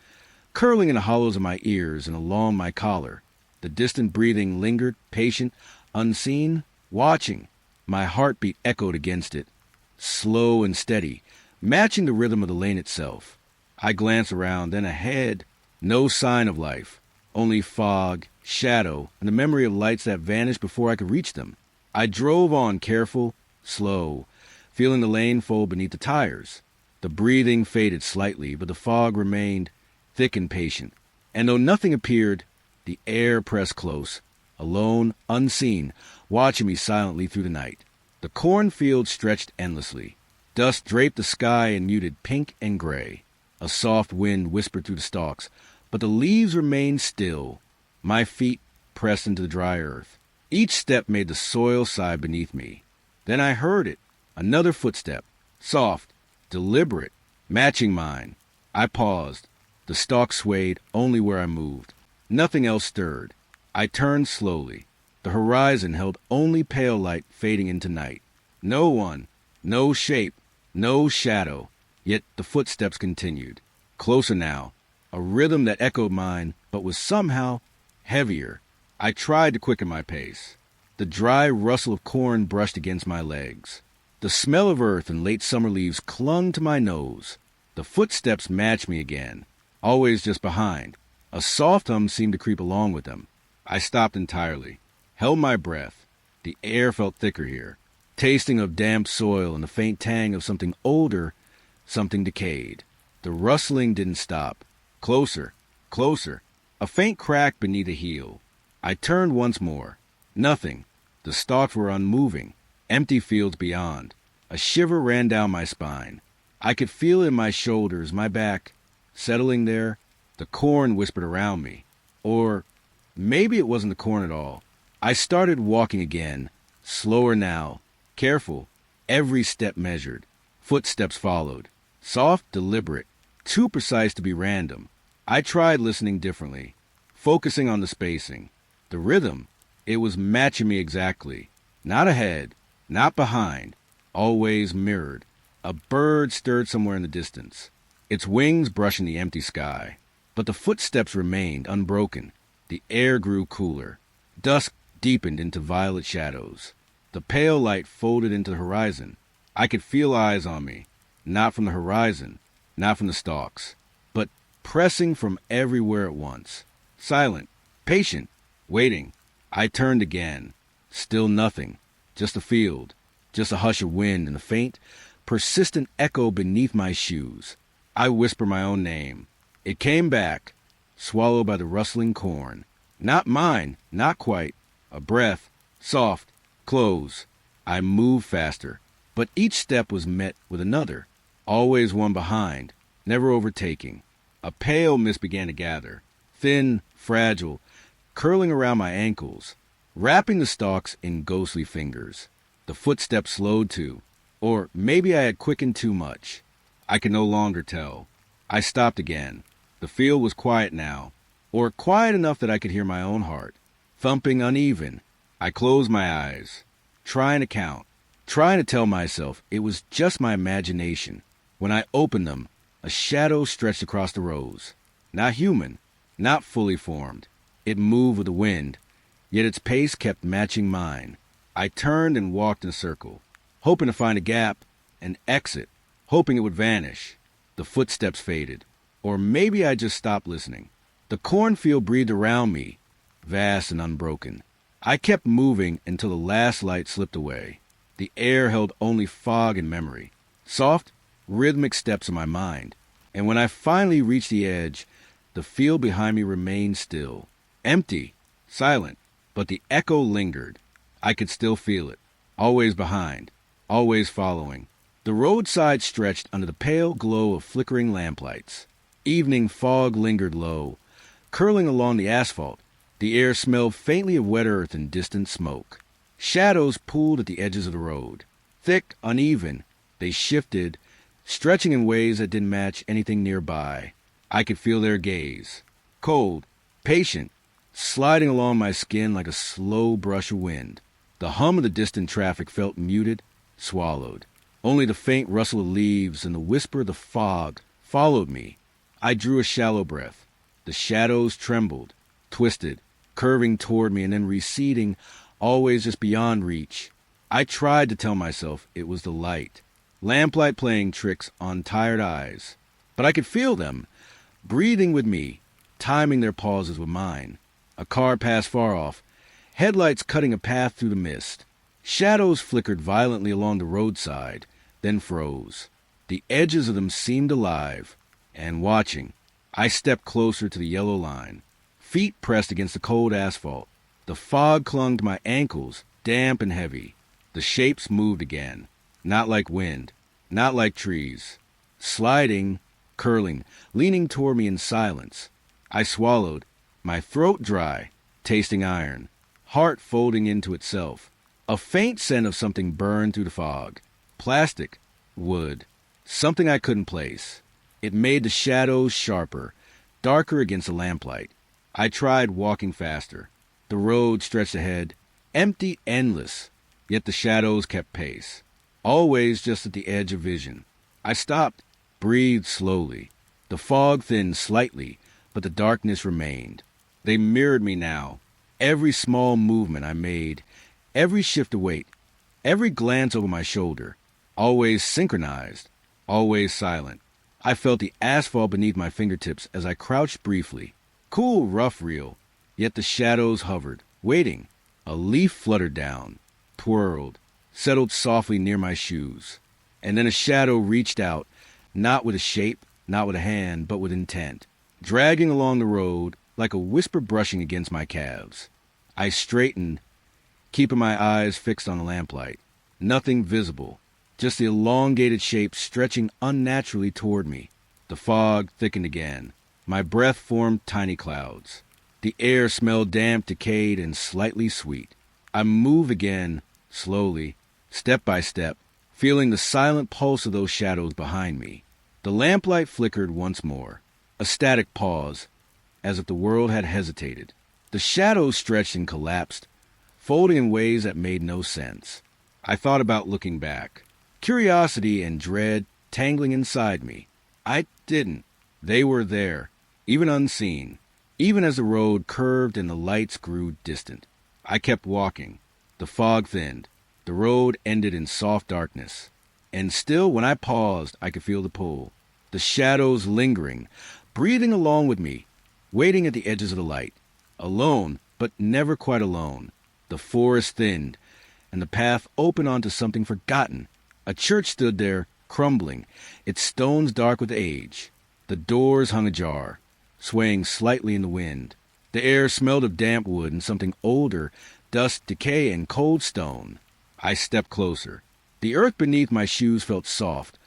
curling in the hollows of my ears and along my collar. The distant breathing lingered, patient, unseen, watching. My heartbeat echoed against it. slow and steady, matching the rhythm of the lane itself. I glanced around, then ahead, no sign of life, only fog, shadow, and the memory of lights that vanished before I could reach them. I drove on careful, slow, feeling the lane fold beneath the tires. The breathing faded slightly, but the fog remained thick and patient. And though nothing appeared, the air pressed close, alone, unseen, watching me silently through the night. The cornfield stretched endlessly. Dust draped the sky in muted pink and gray. A soft wind whispered through the stalks, but the leaves remained still. My feet pressed into the dry earth. Each step made the soil sigh beneath me. Then I heard it, another footstep, soft, deliberate, matching mine. I paused. The stalk swayed only where I moved. Nothing else stirred. I turned slowly. The horizon held only pale light fading into night. No one, no shape, no shadow. Yet the footsteps continued. Closer now, a rhythm that echoed mine, but was somehow heavier. I tried to quicken my pace. The dry rustle of corn brushed against my legs. The smell of earth and late summer leaves clung to my nose. The footsteps matched me again, always just behind. A soft hum seemed to creep along with them. I stopped entirely, held my breath. The air felt thicker here, tasting of damp soil and the faint tang of something older, something decayed. The rustling didn't stop. Closer, closer. A faint crack beneath a heel. I turned once more. Nothing. The stalks were unmoving. Empty fields beyond. A shiver ran down my spine. I could feel it in my shoulders, my back. Settling there, the corn whispered around me. Or maybe it wasn't the corn at all. I started walking again. Slower now. Careful. Every step measured. Footsteps followed. Soft, deliberate. Too precise to be random. I tried listening differently. Focusing on the spacing. The rhythm. It was matching me exactly. Not ahead. Not behind. Always mirrored. A bird stirred somewhere in the distance, its wings brushing the empty sky. But the footsteps remained unbroken. The air grew cooler. Dusk deepened into violet shadows. The pale light folded into the horizon. I could feel eyes on me, not from the horizon, not from the stalks, but pressing from everywhere at once. Silent, patient, waiting. I turned again. Still nothing. Just a field. Just a hush of wind and a faint, persistent echo beneath my shoes. I whispered my own name. It came back, swallowed by the rustling corn. Not mine, not quite. A breath, soft, close. I moved faster, but each step was met with another, always one behind, never overtaking. A pale mist began to gather, thin, fragile, curling around my ankles, wrapping the stalks in ghostly fingers. The footsteps slowed too, or maybe I had quickened too much. I could no longer tell. I stopped again. The field was quiet now, or quiet enough that I could hear my own heart, thumping uneven. I closed my eyes, trying to count, trying to tell myself it was just my imagination. When I opened them, a shadow stretched across the rows. Not human, not fully formed. It moved with the wind, yet its pace kept matching mine. I turned and walked in a circle, hoping to find a gap, an exit, hoping it would vanish. The footsteps faded, or maybe I just stopped listening. The cornfield breathed around me, vast and unbroken. I kept moving until the last light slipped away. The air held only fog and memory, soft, rhythmic steps in my mind. And when I finally reached the edge, the field behind me remained still, empty, silent, but the echo lingered. I could still feel it, always behind, always following. The roadside stretched under the pale glow of flickering lamplights. Evening fog lingered low, curling along the asphalt. The air smelled faintly of wet earth and distant smoke. Shadows pooled at the edges of the road. Thick, uneven, they shifted, stretching in ways that didn't match anything nearby. I could feel their gaze. Cold, patient, sliding along my skin like a slow brush of wind. The hum of the distant traffic felt muted, swallowed. Only the faint rustle of leaves and the whisper of the fog followed me. I drew a shallow breath. The shadows trembled, twisted, curving toward me and then receding, always just beyond reach. I tried to tell myself it was the light. lamplight playing tricks on tired eyes. But I could feel them, breathing with me, timing their pauses with mine. A car passed far off, headlights cutting a path through the mist. Shadows flickered violently along the roadside, then froze. The edges of them seemed alive, and watching. I stepped closer to the yellow line, feet pressed against the cold asphalt. The fog clung to my ankles, damp and heavy. The shapes moved again, not like wind, not like trees. Sliding, curling, leaning toward me in silence. I swallowed, my throat dry, tasting iron, heart folding into itself. A faint scent of something burned through the fog. Plastic, wood, something I couldn't place. It made the shadows sharper, darker against the lamplight. I tried walking faster. The road stretched ahead, empty, endless, yet the shadows kept pace, always just at the edge of vision. I stopped, breathed slowly. The fog thinned slightly, but the darkness remained. They mirrored me now. Every small movement I made, every shift of weight, every glance over my shoulder, always synchronized, always silent. I felt the asphalt beneath my fingertips as I crouched briefly. Cool, rough reel, yet the shadows hovered, waiting. A leaf fluttered down, twirled, settled softly near my shoes. And then a shadow reached out, not with a shape, not with a hand, but with intent, dragging along the road like a whisper brushing against my calves. I straightened, keeping my eyes fixed on the lamplight. Nothing visible, just the elongated shape stretching unnaturally toward me. The fog thickened again. My breath formed tiny clouds. The air smelled damp, decayed, and slightly sweet. I moved again, slowly, step by step, feeling the silent pulse of those shadows behind me. The lamplight flickered once more. A static pause, as if the world had hesitated. The shadows stretched and collapsed, folding in ways that made no sense. I thought about looking back. Curiosity and dread tangling inside me. I didn't. They were there, even unseen, even as the road curved and the lights grew distant. I kept walking. The fog thinned. The road ended in soft darkness. And still, when I paused, I could feel the pull. The shadows lingering, breathing along with me, waiting at the edges of the light. Alone, but never quite alone. The forest thinned, and the path opened onto something forgotten. A church stood there, crumbling, its stones dark with age. The doors hung ajar, swaying slightly in the wind. The air smelled of damp wood and something older, dust, decay, and cold stone. I stepped closer. The earth beneath my shoes felt soft,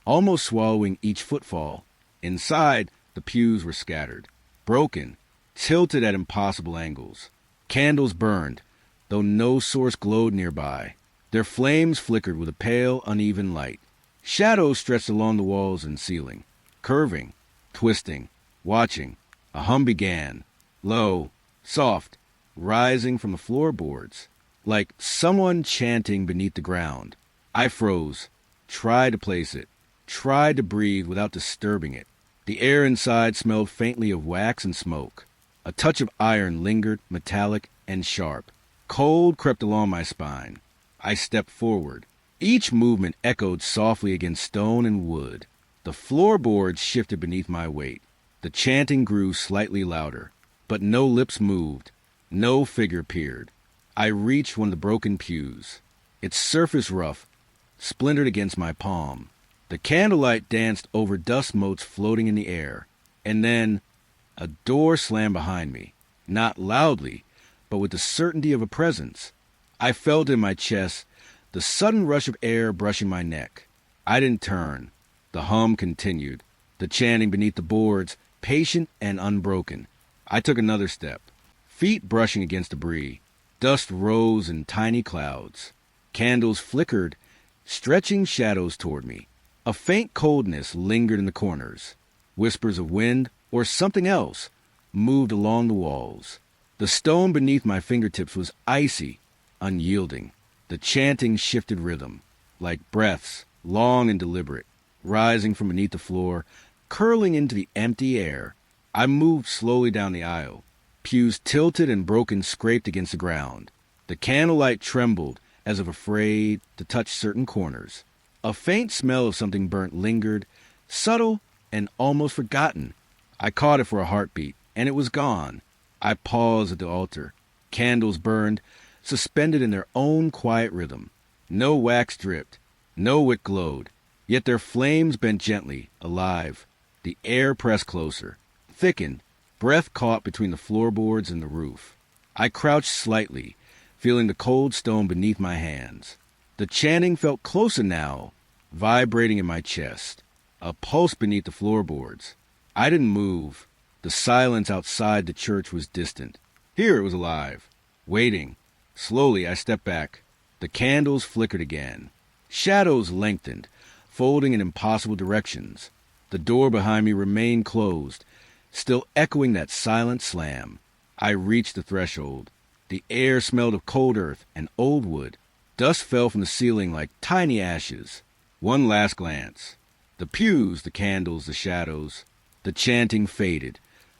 almost swallowing each footfall. Inside, the pews were scattered, broken, tilted at impossible angles. Candles burned, though no source glowed nearby. Their flames flickered with a pale, uneven light. Shadows stretched along the walls and ceiling, curving, twisting, watching. A hum began, low, soft, rising from the floorboards, like someone chanting beneath the ground. I froze, tried to place it, tried to breathe without disturbing it. The air inside smelled faintly of wax and smoke. A touch of iron lingered, metallic and sharp. Cold crept along my spine. I stepped forward. Each movement echoed softly against stone and wood. The floorboards shifted beneath my weight. The chanting grew slightly louder, but no lips moved. No figure appeared. I reached one of the broken pews. Its surface rough, splintered against my palm. The candlelight danced over dust motes floating in the air. And then a door slammed behind me, not loudly, but with the certainty of a presence. I felt in my chest the sudden rush of air brushing my neck. I didn't turn. The hum continued, the chanting beneath the boards, patient and unbroken. I took another step, feet brushing against debris. Dust rose in tiny clouds. Candles flickered, stretching shadows toward me. A faint coldness lingered in the corners. Whispers of wind, or something else, moved along the walls. The stone beneath my fingertips was icy, unyielding. The chanting shifted rhythm, like breaths, long and deliberate, rising from beneath the floor, curling into the empty air. I moved slowly down the aisle. Pews tilted and broken scraped against the ground. The candlelight trembled, as if afraid to touch certain corners. A faint smell of something burnt lingered, subtle and almost forgotten. I caught it for a heartbeat, and it was gone. I paused at the altar. Candles burned, suspended in their own quiet rhythm. No wax dripped, no wick glowed, yet their flames bent gently, alive. The air pressed closer, thickened, breath caught between the floorboards and the roof. I crouched slightly, feeling the cold stone beneath my hands. The chanting felt closer now, vibrating in my chest, a pulse beneath the floorboards. I didn't move. The silence outside the church was distant. Here it was alive, waiting. Slowly I stepped back. The candles flickered again. Shadows lengthened, folding in impossible directions. The door behind me remained closed, still echoing that silent slam. I reached the threshold. The air smelled of cold earth and old wood. Dust fell from the ceiling like tiny ashes. One last glance. The pews, the candles, the shadows. The chanting faded,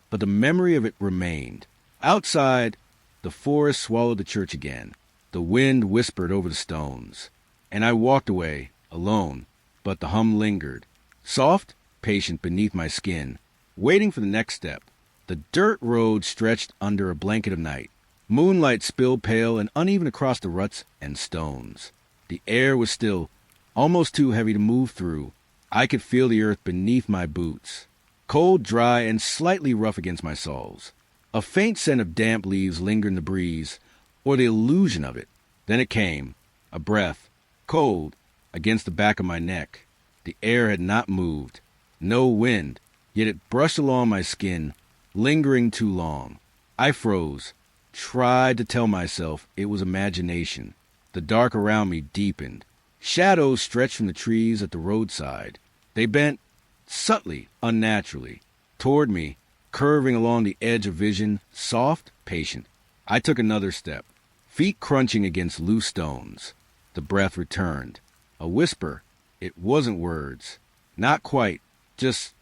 but the memory of it remained. Outside, the forest swallowed the church again. The wind whispered over the stones. And I walked away, alone, but the hum lingered, soft, patient beneath my skin, waiting for the next step. The dirt road stretched under a blanket of night. Moonlight spilled pale and uneven across the ruts and stones. The air was still, almost too heavy to move through. I could feel the earth beneath my boots, cold, dry, and slightly rough against my soles. A faint scent of damp leaves lingered in the breeze, or the illusion of it. Then it came, a breath, cold, against the back of my neck. The air had not moved, no wind, yet it brushed along my skin, lingering too long. I froze, tried to tell myself it was imagination. The dark around me deepened. Shadows stretched from the trees at the roadside. They bent, subtly, unnaturally, toward me, curving along the edge of vision, soft, patient. I took another step, feet crunching against loose stones. The breath returned. A whisper. It wasn't words. Not quite. Just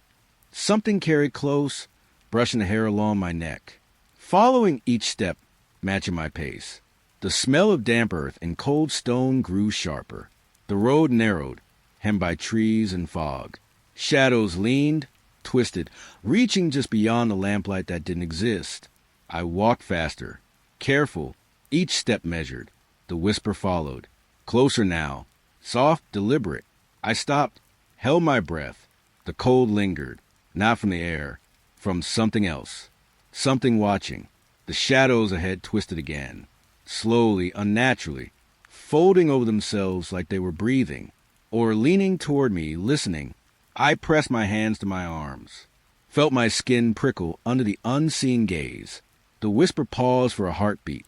something carried close, brushing the hair along my neck. Following each step, matching my pace. The smell of damp earth and cold stone grew sharper. The road narrowed, hemmed by trees and fog. Shadows leaned, twisted, reaching just beyond the lamplight that didn't exist. I walked faster, careful, each step measured. The whisper followed. Closer now, soft, deliberate. I stopped, held my breath. The cold lingered, not from the air, from something else. Something watching. The shadows ahead twisted again, slowly, unnaturally, folding over themselves like they were breathing, or leaning toward me, listening. I pressed my hands to my arms, felt my skin prickle under the unseen gaze. The whisper paused for a heartbeat,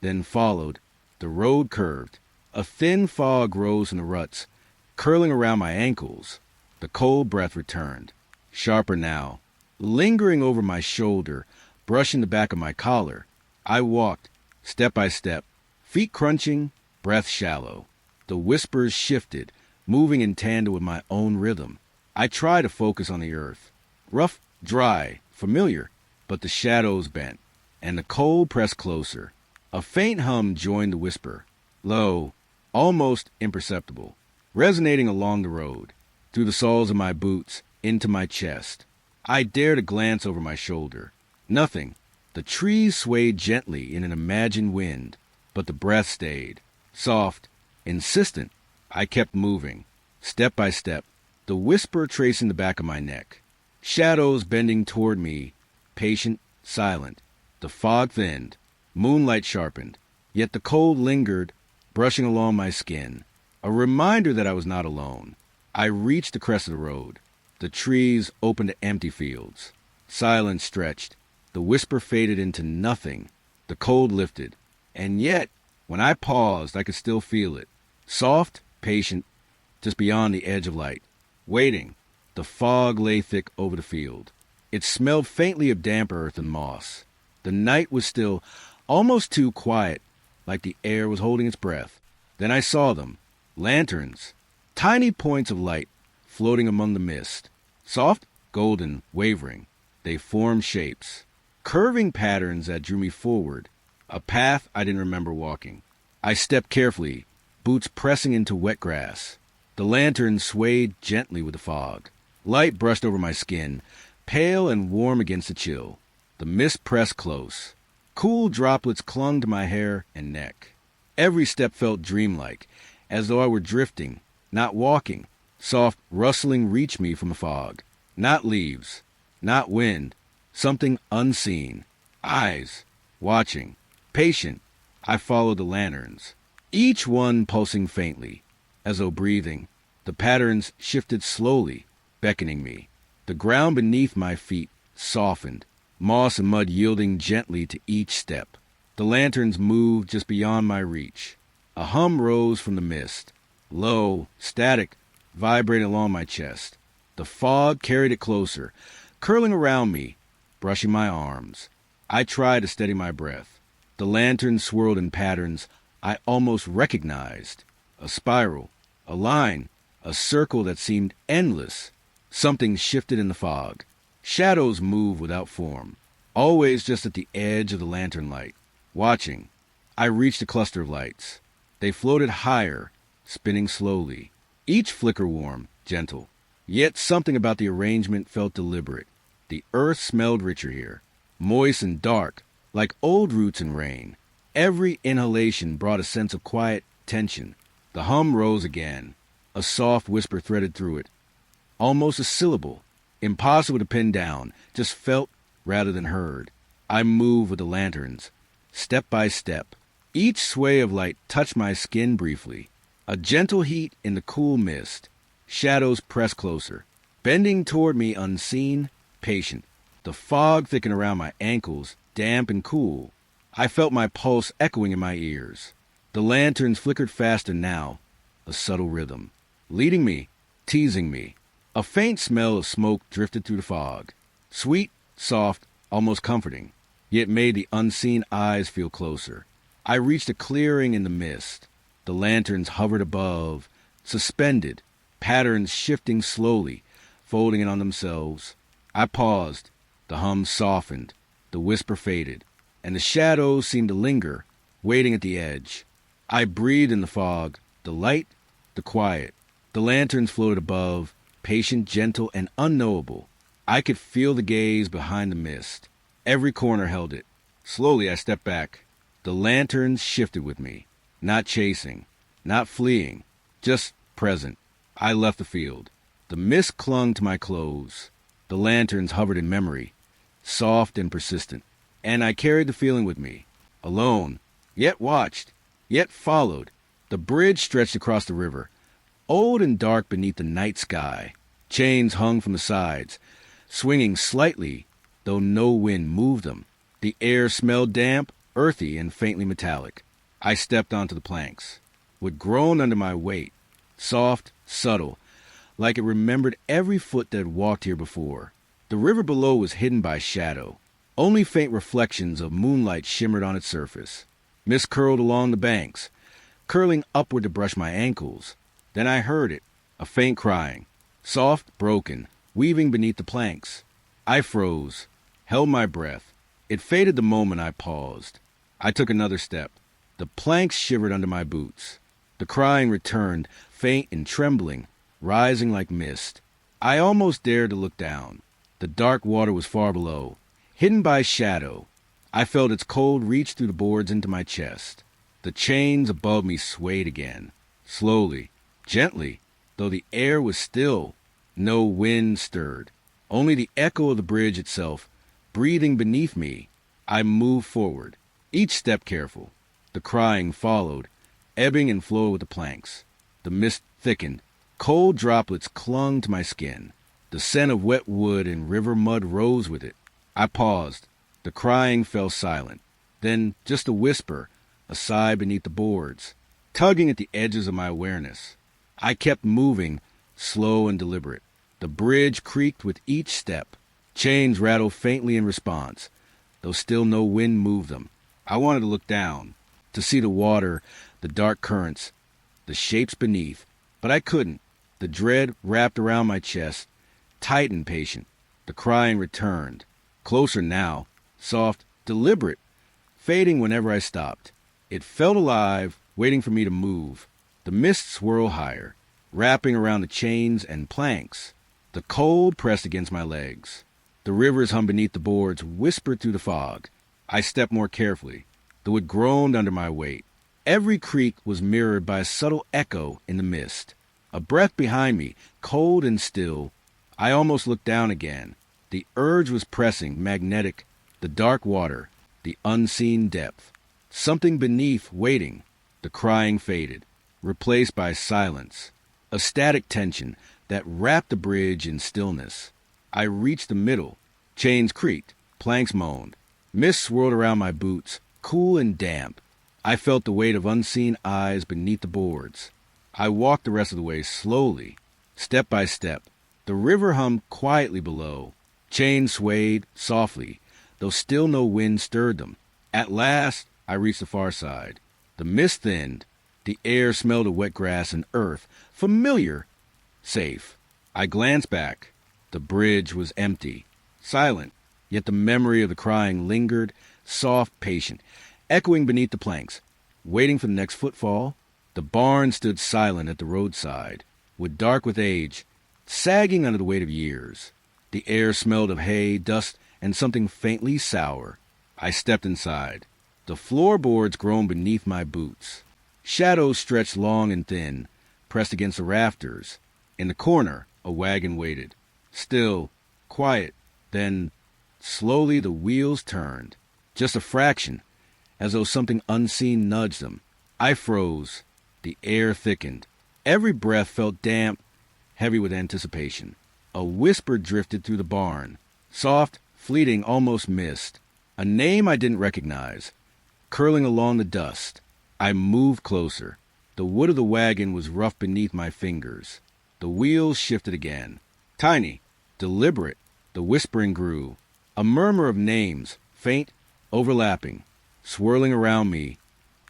then followed. The road curved. A thin fog rose in the ruts, curling around my ankles. The cold breath returned, sharper now, lingering over my shoulder, brushing the back of my collar. I walked, step by step, feet crunching, breath shallow. The whispers shifted, moving in tandem with my own rhythm. I tried to focus on the earth. Rough, dry, familiar, but the shadows bent, and the cold pressed closer. A faint hum joined the whisper, low, almost imperceptible, resonating along the road, through the soles of my boots, into my chest. I dared to glance over my shoulder. Nothing. The trees swayed gently in an imagined wind, but the breath stayed, soft, insistent. I kept moving, step by step, the whisper tracing the back of my neck. Shadows bending toward me, patient, silent. The fog thinned, moonlight sharpened, yet the cold lingered, brushing along my skin, a reminder that I was not alone. I reached the crest of the road. The trees opened to empty fields. Silence stretched. The whisper faded into nothing. The cold lifted. And yet, when I paused, I could still feel it. Soft, patient, just beyond the edge of light. Waiting. The fog lay thick over the field. It smelled faintly of damp earth and moss. The night was still, almost too quiet, like the air was holding its breath. Then I saw them. Lanterns. Tiny points of light floating among the mist. Soft, golden, wavering. They formed shapes. Curving patterns that drew me forward. A path I didn't remember walking. I stepped carefully, boots pressing into wet grass. The lantern swayed gently with the fog. Light brushed over my skin, pale and warm against the chill. The mist pressed close. Cool droplets clung to my hair and neck. Every step felt dreamlike, as though I were drifting, not walking. Soft rustling reached me from the fog. Not leaves, not wind, something unseen. Eyes, watching, patient. I followed the lanterns, each one pulsing faintly, as though breathing. The patterns shifted slowly, beckoning me. The ground beneath my feet softened, moss and mud yielding gently to each step. The lanterns moved just beyond my reach. A hum rose from the mist, low, static, vibrating along my chest. The fog carried it closer, curling around me, brushing my arms. I tried to steady my breath. The lanterns swirled in patterns I almost recognized. A spiral, a line, a circle that seemed endless. Something shifted in the fog. Shadows moved without form, always just at the edge of the lantern light. Watching, I reached a cluster of lights. They floated higher, spinning slowly. Each flicker warm, gentle. Yet something about the arrangement felt deliberate. The earth smelled richer here, moist and dark, like old roots in rain. Every inhalation brought a sense of quiet tension. The hum rose again. A soft whisper threaded through it. Almost a syllable. Impossible to pin down, just felt rather than heard. I moved with the lanterns, step by step. Each sway of light touched my skin briefly. A gentle heat in the cool mist. Shadows pressed closer, bending toward me unseen, patient. The fog thickened around my ankles, damp and cool. I felt my pulse echoing in my ears. The lanterns flickered faster now, a subtle rhythm, leading me, teasing me. A faint smell of smoke drifted through the fog, sweet, soft, almost comforting, yet made the unseen eyes feel closer. I reached a clearing in the mist. The lanterns hovered above, suspended, patterns shifting slowly, folding in on themselves. I paused. The hum softened, the whisper faded, and the shadows seemed to linger, waiting at the edge. I breathed in the fog, the light, the quiet. The lanterns floated above, patient, gentle, and unknowable. I could feel the gaze behind the mist. Every corner held it. Slowly I stepped back. The lanterns shifted with me, not chasing, not fleeing, just present. I left the field. The mist clung to my clothes. The lanterns hovered in memory, soft and persistent. And I carried the feeling with me, alone, yet watched, yet followed. The bridge stretched across the river, old and dark beneath the night sky. Chains hung from the sides, swinging slightly, though no wind moved them. The air smelled damp, earthy, and faintly metallic. I stepped onto the planks. Would groan under my weight, soft, subtle, like it remembered every foot that had walked here before. The river below was hidden by shadow. Only faint reflections of moonlight shimmered on its surface. Mist curled along the banks, curling upward to brush my ankles. Then I heard it, a faint crying, soft, broken, weaving beneath the planks. I froze, held my breath. It faded the moment I paused. I took another step. The planks shivered under my boots. The crying returned, faint and trembling, rising like mist. I almost dared to look down. The dark water was far below, hidden by shadow. I felt its cold reach through the boards into my chest. The chains above me swayed again, slowly, gently, though the air was still. No wind stirred, only the echo of the bridge itself, breathing beneath me. I moved forward, each step careful. The crying followed, ebbing and flowed with the planks. The mist thickened. Cold droplets clung to my skin. The scent of wet wood and river mud rose with it. I paused. The crying fell silent. Then just a whisper, a sigh beneath the boards, tugging at the edges of my awareness. I kept moving, slow and deliberate. The bridge creaked with each step. Chains rattled faintly in response, though still no wind moved them. I wanted to look down, to see the water, the dark currents, the shapes beneath, but I couldn't. The dread wrapped around my chest, tight and patient. The crying returned, closer now, soft, deliberate, fading whenever I stopped. It felt alive, waiting for me to move. The mist swirled higher, wrapping around the chains and planks. The cold pressed against my legs. The rivers hum beneath the boards, whispered through the fog. I stepped more carefully. The wood groaned under my weight. Every creak was mirrored by a subtle echo in the mist. A breath behind me, cold and still. I almost looked down again. The urge was pressing, magnetic, the dark water, the unseen depth. Something beneath waiting. The crying faded, replaced by silence, a static tension that wrapped the bridge in stillness. I reached the middle. Chains creaked, planks moaned. Mist swirled around my boots, cool and damp. I felt the weight of unseen eyes beneath the boards. I walked the rest of the way slowly, step by step. The river hummed quietly below. Chains swayed softly, though still no wind stirred them. At last, I reached the far side. The mist thinned. The air smelled of wet grass and earth. Familiar. Safe. I glanced back. The bridge was empty. Silent. Yet the memory of the crying lingered, soft, patient, echoing beneath the planks. Waiting for the next footfall, the barn stood silent at the roadside, dark with age, sagging under the weight of years. The air smelled of hay, dust, and something faintly sour. I stepped inside. The floorboards groaned beneath my boots. Shadows stretched long and thin, pressed against the rafters. In the corner, a wagon waited. Still, quiet. Then, slowly the wheels turned. Just a fraction, as though something unseen nudged them. I froze. The air thickened. Every breath felt damp, heavy with anticipation. A whisper drifted through the barn. Soft, fleeting, almost mist. A name I didn't recognize. Curling along the dust. I moved closer. The wood of the wagon was rough beneath my fingers. The wheels shifted again. Tiny, deliberate, the whispering grew. A murmur of names, faint, overlapping, swirling around me,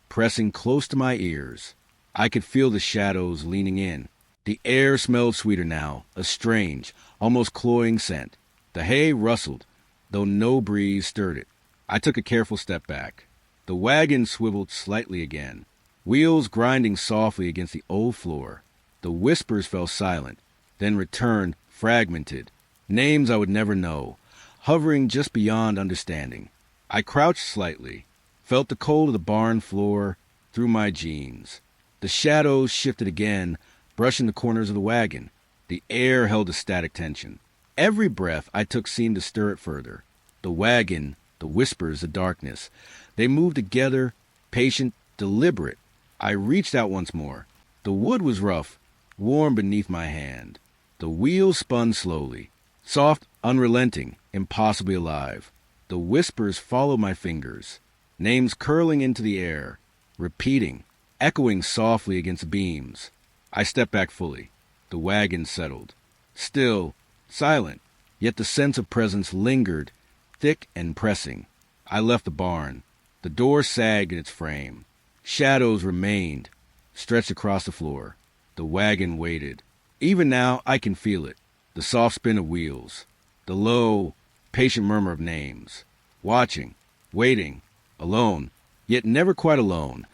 pressing close to my ears. I could feel the shadows leaning in. The air smelled sweeter now, a strange, almost cloying scent. The hay rustled, though no breeze stirred it. I took a careful step back. The wagon swiveled slightly again, wheels grinding softly against the old floor. The whispers fell silent, then returned, fragmented. Names I would never know, hovering just beyond understanding. I crouched slightly, felt the cold of the barn floor through my jeans. The shadows shifted again, brushing the corners of the wagon. The air held a static tension. Every breath I took seemed to stir it further. The wagon, the whispers, the darkness. They moved together, patient, deliberate. I reached out once more. The wood was rough, warm beneath my hand. The wheels spun slowly, soft, unrelenting, impossibly alive. The whispers followed my fingers, names curling into the air, repeating, echoing softly against the beams. I stepped back fully. The wagon settled. Still, silent, yet the sense of presence lingered, thick and pressing. I left the barn. The door sagged in its frame. Shadows remained, stretched across the floor. The wagon waited. Even now, I can feel it. The soft spin of wheels. The low, patient murmur of names. Watching, waiting, alone, yet never quite alone.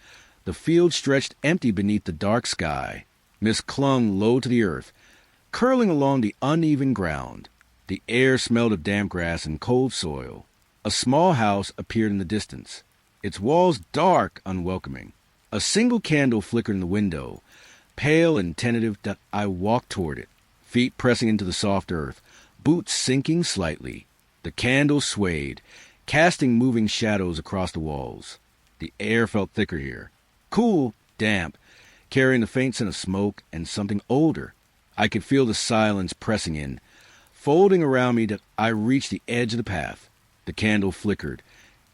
The field stretched empty beneath the dark sky. Mist clung low to the earth, curling along the uneven ground. The air smelled of damp grass and cold soil. A small house appeared in the distance, its walls dark, unwelcoming. A single candle flickered in the window, pale and tentative. That I walked toward it, feet pressing into the soft earth, boots sinking slightly. The candle swayed, casting moving shadows across the walls. The air felt thicker here, cool, damp, carrying the faint scent of smoke and something older. I could feel the silence pressing in, folding around me. That I reached the edge of the path. The candle flickered,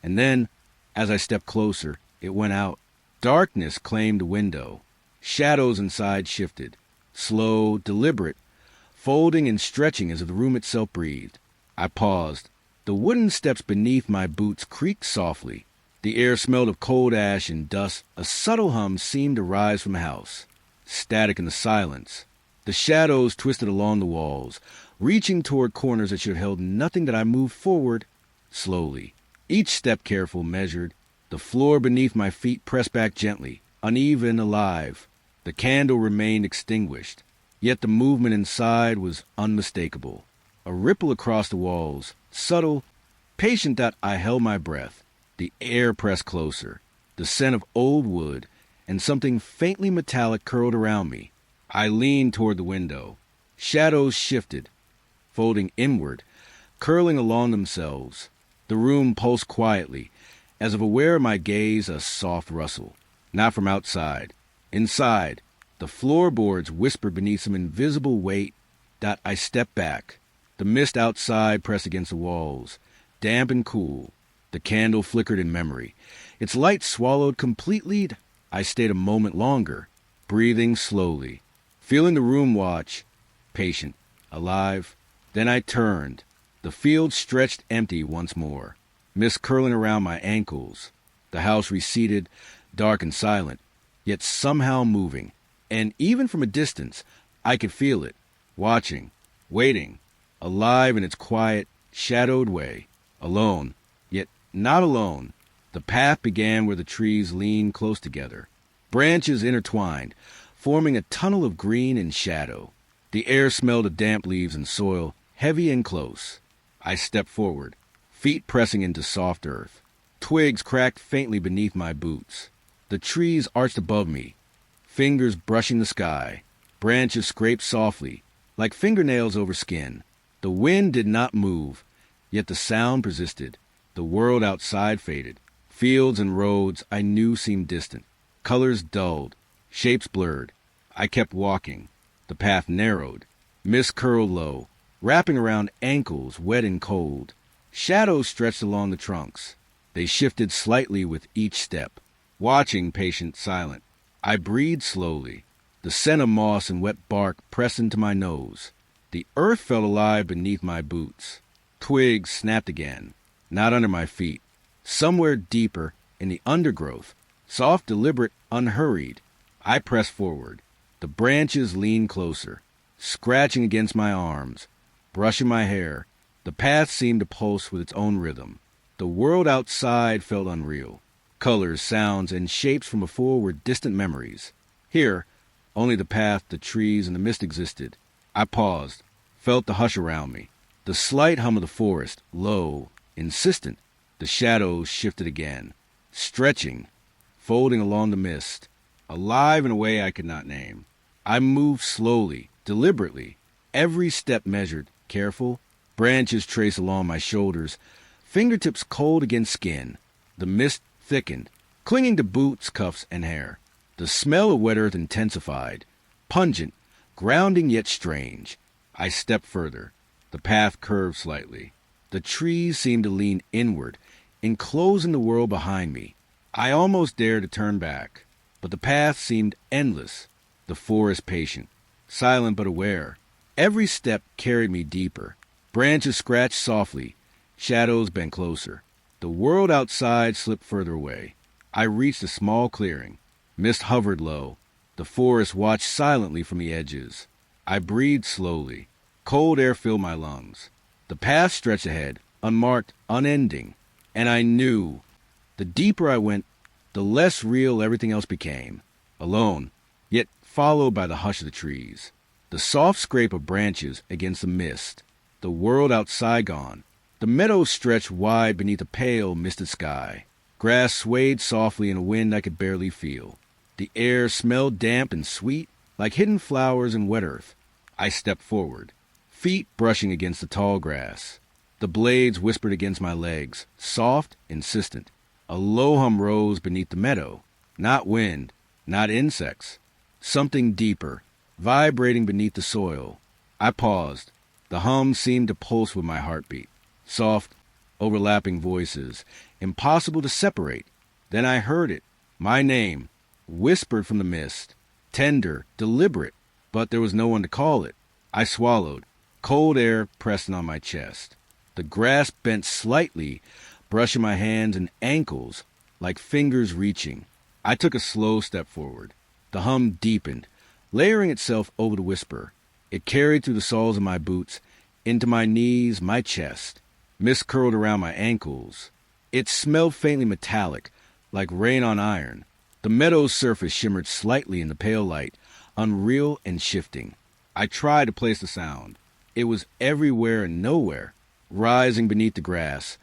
and then, as I stepped closer, it went out. Darkness claimed the window. Shadows inside shifted, slow, deliberate, folding and stretching as if the room itself breathed. I paused. The wooden steps beneath my boots creaked softly. The air smelled of cold ash and dust. A subtle hum seemed to rise from the house, static in the silence. The shadows twisted along the walls, reaching toward corners that should have held nothing. That I moved forward, slowly, each step careful, measured. The floor beneath my feet pressed back gently, uneven, alive. The candle remained extinguished, yet the movement inside was unmistakable. A ripple across the walls, subtle, patient that I held my breath. The air pressed closer, the scent of old wood, and something faintly metallic curled around me. I leaned toward the window. Shadows shifted, folding inward, curling along themselves. The room pulsed quietly, as if aware of my gaze, a soft rustle. Not from outside. Inside, the floorboards whispered beneath some invisible weight. I stepped back. The mist outside pressed against the walls, damp and cool. The candle flickered in memory. Its light swallowed completely. I stayed a moment longer, breathing slowly, feeling the room watch, patient, alive. Then I turned. The field stretched empty once more, mist curling around my ankles. The house receded, dark and silent, yet somehow moving. And even from a distance, I could feel it, watching, waiting, alive in its quiet, shadowed way, alone, yet not alone. The path began where the trees leaned close together, branches intertwined, forming a tunnel of green and shadow. The air smelled of damp leaves and soil, heavy and close. I stepped forward, feet pressing into soft earth. Twigs cracked faintly beneath my boots. The trees arched above me, fingers brushing the sky. Branches scraped softly, like fingernails over skin. The wind did not move, yet the sound persisted. The world outside faded. Fields and roads I knew seemed distant. Colors dulled, shapes blurred. I kept walking. The path narrowed. Mist curled low, wrapping around ankles wet and cold. Shadows stretched along the trunks. They shifted slightly with each step. Watching, patient, silent. I breathed slowly. The scent of moss and wet bark pressed into my nose. The earth felt alive beneath my boots. Twigs snapped again, not under my feet. Somewhere deeper, in the undergrowth, soft, deliberate, unhurried. I pressed forward. The branches leaned closer, scratching against my arms, brushing my hair. The path seemed to pulse with its own rhythm. The world outside felt unreal. Colors, sounds, and shapes from before were distant memories. Here, only the path, the trees, and the mist existed. I paused, felt the hush around me. The slight hum of the forest, low, insistent. The shadows shifted again, stretching, folding along the mist, alive in a way I could not name. I moved slowly, deliberately, every step measured, careful. Branches traced along my shoulders, fingertips cold against skin. The mist thickened, clinging to boots, cuffs, and hair. The smell of wet earth intensified, pungent, grounding yet strange. I stepped further. The path curved slightly. The trees seemed to lean inward, enclosing the world behind me. I almost dared to turn back, but the path seemed endless, the forest patient, silent but aware. Every step carried me deeper. Branches scratched softly, shadows bent closer. The world outside slipped further away. I reached a small clearing. Mist hovered low. The forest watched silently from the edges. I breathed slowly. Cold air filled my lungs. The path stretched ahead, unmarked, unending. And I knew, the deeper I went, the less real everything else became. Alone, yet followed by the hush of the trees. The soft scrape of branches against the mist. The world outside gone. The meadows stretched wide beneath a pale, misted sky. Grass swayed softly in a wind I could barely feel. The air smelled damp and sweet, like hidden flowers and wet earth. I stepped forward, feet brushing against the tall grass. The blades whispered against my legs, soft, insistent. A low hum rose beneath the meadow. Not wind, not insects. Something deeper, vibrating beneath the soil. I paused. The hum seemed to pulse with my heartbeat. Soft, overlapping voices, impossible to separate. Then I heard it, my name, whispered from the mist. Tender, deliberate, but there was no one to call it. I swallowed, cold air pressing on my chest. The grass bent slightly, brushing my hands and ankles, like fingers reaching. I took a slow step forward. The hum deepened, layering itself over the whisper. It carried through the soles of my boots, into my knees, my chest. Mist curled around my ankles. It smelled faintly metallic, like rain on iron. The meadow's surface shimmered slightly in the pale light, unreal and shifting. I tried to place the sound. It was everywhere and nowhere, rising beneath the grass,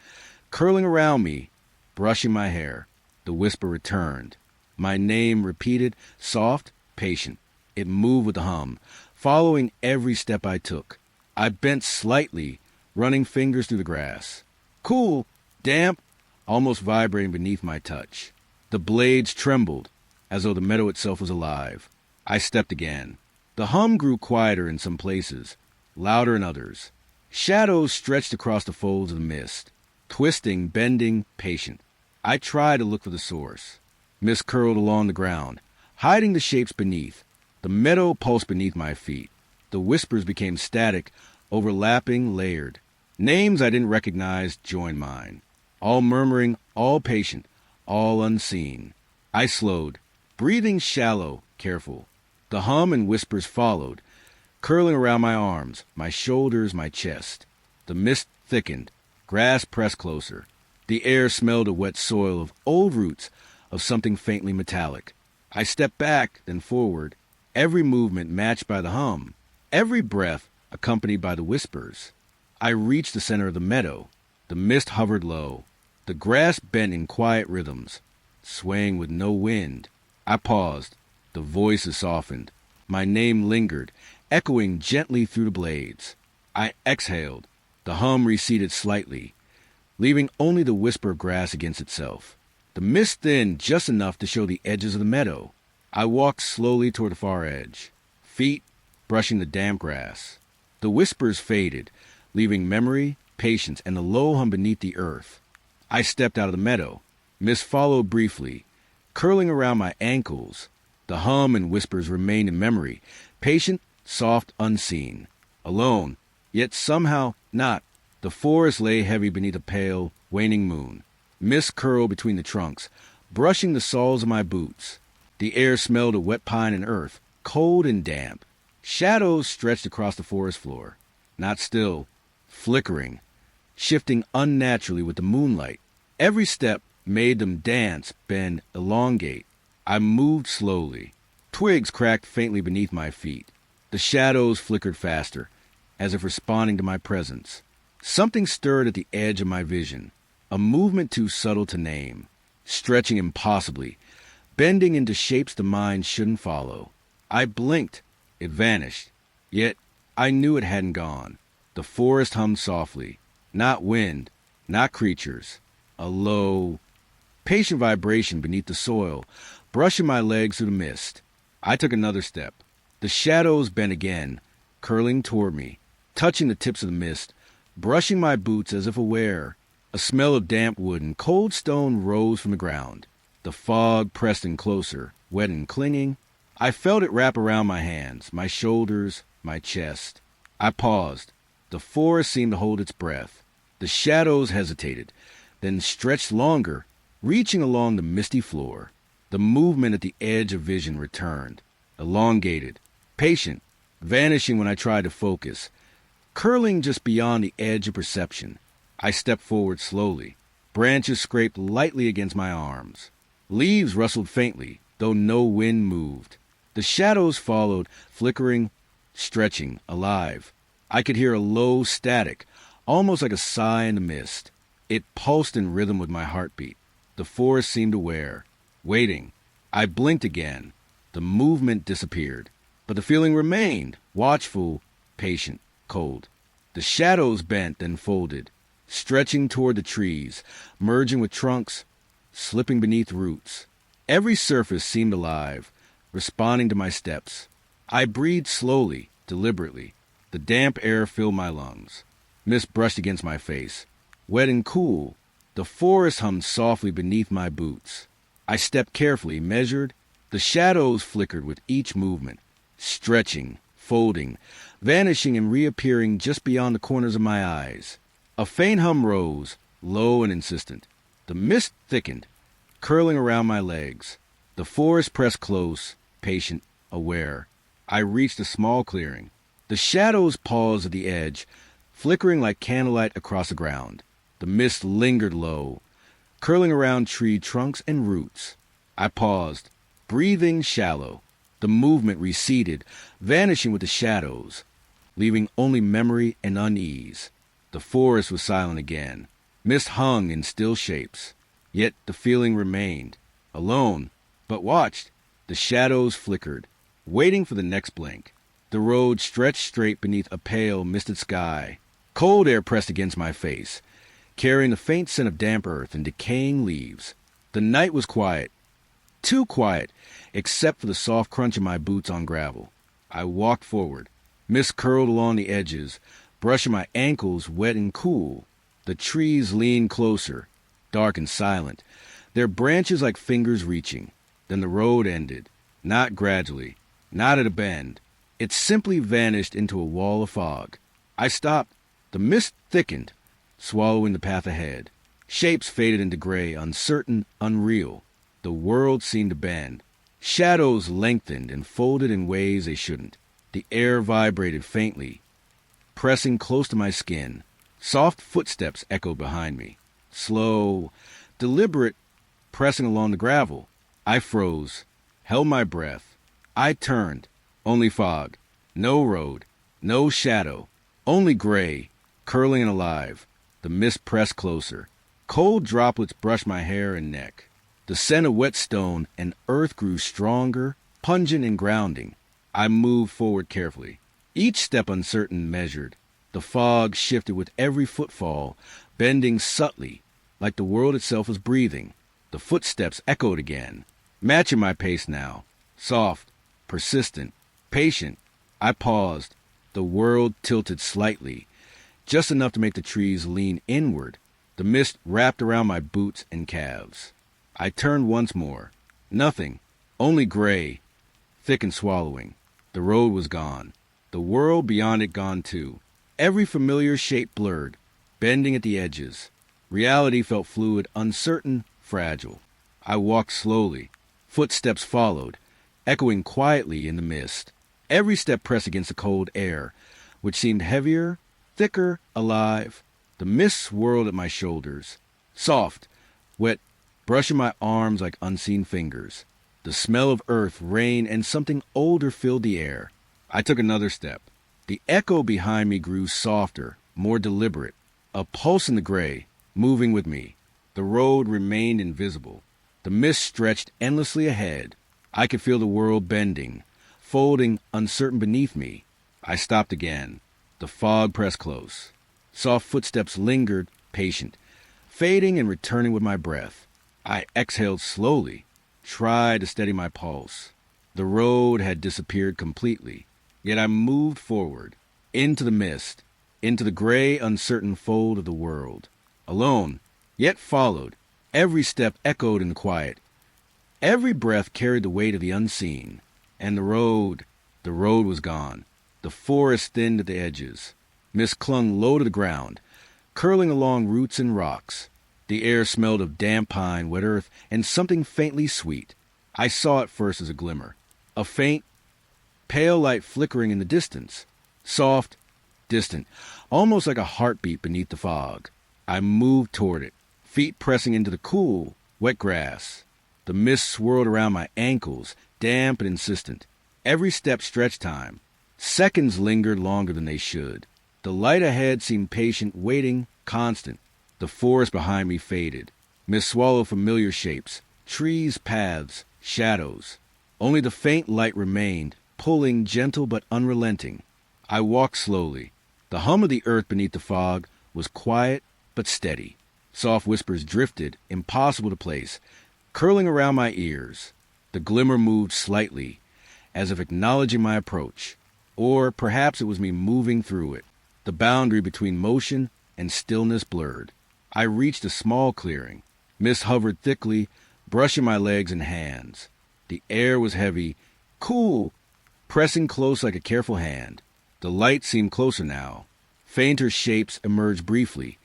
curling around me, brushing my hair. The whisper returned. My name repeated, soft, patient. It moved with the hum, following every step I took. I bent slightly, running fingers through the grass. Cool, damp, almost vibrating beneath my touch. The blades trembled, as though the meadow itself was alive. I stepped again. The hum grew quieter in some places, louder in others. Shadows stretched across the folds of the mist, twisting, bending, patient. I tried to look for the source. Mist curled along the ground, hiding the shapes beneath. The meadow pulsed beneath my feet. The whispers became static, overlapping, layered. Names I didn't recognize joined mine. All murmuring, all patient, all unseen. I slowed, breathing shallow, careful. The hum and whispers followed, curling around my arms, my shoulders, my chest. The mist thickened, grass pressed closer. The air smelled of wet soil, of old roots, of something faintly metallic. I stepped back, then forward, every movement matched by the hum, every breath accompanied by the whispers. I reached the center of the meadow. The mist hovered low. The grass bent in quiet rhythms, swaying with no wind. I paused. The voices softened. My name lingered, echoing gently through the blades. I exhaled. The hum receded slightly, leaving only the whisper of grass against itself. The mist thinned just enough to show the edges of the meadow. I walked slowly toward the far edge, feet brushing the damp grass. The whispers faded, leaving memory, patience, and the low hum beneath the earth. I stepped out of the meadow. Mist followed briefly, curling around my ankles. The hum and whispers remained in memory, patient, soft, unseen. Alone, yet somehow not. The forest lay heavy beneath a pale, waning moon. Mist curled between the trunks, brushing the soles of my boots. The air smelled of wet pine and earth, cold and damp. Shadows stretched across the forest floor, not still, flickering, shifting unnaturally with the moonlight. Every step made them dance, bend, elongate. I moved slowly. Twigs cracked faintly beneath my feet. The shadows flickered faster, as if responding to my presence. Something stirred at the edge of my vision, a movement too subtle to name, stretching impossibly, bending into shapes the mind shouldn't follow. I blinked. It vanished. Yet I knew it hadn't gone. The forest hummed softly. Not wind, not creatures. A low, patient vibration beneath the soil, brushing my legs through the mist. I took another step. The shadows bent again, curling toward me, touching the tips of the mist, brushing my boots as if aware. A smell of damp wood and cold stone rose from the ground. The fog pressed in closer, wet and clinging. I felt it wrap around my hands, my shoulders, my chest. I paused. The forest seemed to hold its breath. The shadows hesitated, then stretched longer, reaching along the misty floor. The movement at the edge of vision returned, elongated, patient, vanishing when I tried to focus, curling just beyond the edge of perception. I stepped forward slowly. Branches scraped lightly against my arms. Leaves rustled faintly, though no wind moved. The shadows followed, flickering, stretching, alive. I could hear a low static, almost like a sigh in the mist. It pulsed in rhythm with my heartbeat. The forest seemed aware, waiting. I blinked again. The movement disappeared, but the feeling remained, watchful, patient, cold. The shadows bent, then folded, stretching toward the trees, merging with trunks, slipping beneath roots. Every surface seemed alive, responding to my steps. I breathed slowly, deliberately. The damp air filled my lungs. Mist brushed against my face, wet and cool. The forest hummed softly beneath my boots. I stepped carefully, measured. The shadows flickered with each movement, stretching, folding, vanishing and reappearing just beyond the corners of my eyes. A faint hum rose, low and insistent. The mist thickened, curling around my legs. The forest pressed close, patient, aware. I reached a small clearing. The shadows paused at the edge, flickering like candlelight across the ground. The mist lingered low, curling around tree trunks and roots. I paused, breathing shallow. The movement receded, vanishing with the shadows, leaving only memory and unease. The forest was silent again. Mist hung in still shapes. Yet the feeling remained. Alone, but watched. The shadows flickered, waiting for the next blink. The road stretched straight beneath a pale, misted sky. Cold air pressed against my face, carrying the faint scent of damp earth and decaying leaves. The night was quiet. Too quiet, except for the soft crunch of my boots on gravel. I walked forward. Mist curled along the edges, brushing my ankles wet and cool. The trees leaned closer, dark and silent, their branches like fingers reaching. Then the road ended, not gradually, not at a bend. It simply vanished into a wall of fog. I stopped. The mist thickened, swallowing the path ahead. Shapes faded into gray, uncertain, unreal. The world seemed to bend. Shadows lengthened and folded in ways they shouldn't. The air vibrated faintly, pressing close to my skin. Soft footsteps echoed behind me. Slow, deliberate, pressing along the gravel. I froze, held my breath. I turned. Only fog. No road. No shadow. Only gray, curling and alive. The mist pressed closer. Cold droplets brushed my hair and neck. The scent of wet stone and earth grew stronger, pungent and grounding. I moved forward carefully, each step uncertain and measured. The fog shifted with every footfall, bending subtly, like the world itself was breathing. The footsteps echoed again, matching my pace now. Soft, persistent, patient. I paused. The world tilted slightly, just enough to make the trees lean inward. The mist wrapped around my boots and calves. I turned once more. Nothing, only gray, thick and swallowing. The road was gone. The world beyond it gone too. Every familiar shape blurred, bending at the edges. Reality felt fluid, uncertain, fragile. I walked slowly. Footsteps followed, echoing quietly in the mist. Every step pressed against the cold air, which seemed heavier, thicker, alive. The mist swirled at my shoulders, soft, wet, brushing my arms like unseen fingers. The smell of earth, rain, and something older filled the air. I took another step. The echo behind me grew softer, more deliberate, a pulse in the gray, moving with me. The road remained invisible. The mist stretched endlessly ahead. I could feel the world bending, folding, uncertain beneath me. I stopped again. The fog pressed close. Soft footsteps lingered, patient, fading and returning with my breath. I exhaled slowly, tried to steady my pulse. The road had disappeared completely, yet I moved forward, into the mist, into the gray, uncertain fold of the world. Alone, yet followed. Every step echoed in the quiet. Every breath carried the weight of the unseen. And the road was gone. The forest thinned at the edges. Mist clung low to the ground, curling along roots and rocks. The air smelled of damp pine, wet earth, and something faintly sweet. I saw it first as a glimmer. A faint, pale light flickering in the distance. Soft, distant, almost like a heartbeat beneath the fog. I moved toward it, feet pressing into the cool, wet grass. The mist swirled around my ankles, damp and insistent. Every step stretched time. Seconds lingered longer than they should. The light ahead seemed patient, waiting, constant. The forest behind me faded. Mist swallowed familiar shapes, trees, paths, shadows. Only the faint light remained, pulling, gentle but unrelenting. I walked slowly. The hum of the earth beneath the fog was quiet but steady. Soft whispers drifted, impossible to place, curling around my ears. The glimmer moved slightly, as if acknowledging my approach. Or perhaps it was me moving through it. The boundary between motion and stillness blurred. I reached a small clearing. Mist hovered thickly, brushing my legs and hands. The air was heavy, cool, pressing close like a careful hand. The light seemed closer now. Fainter shapes emerged briefly,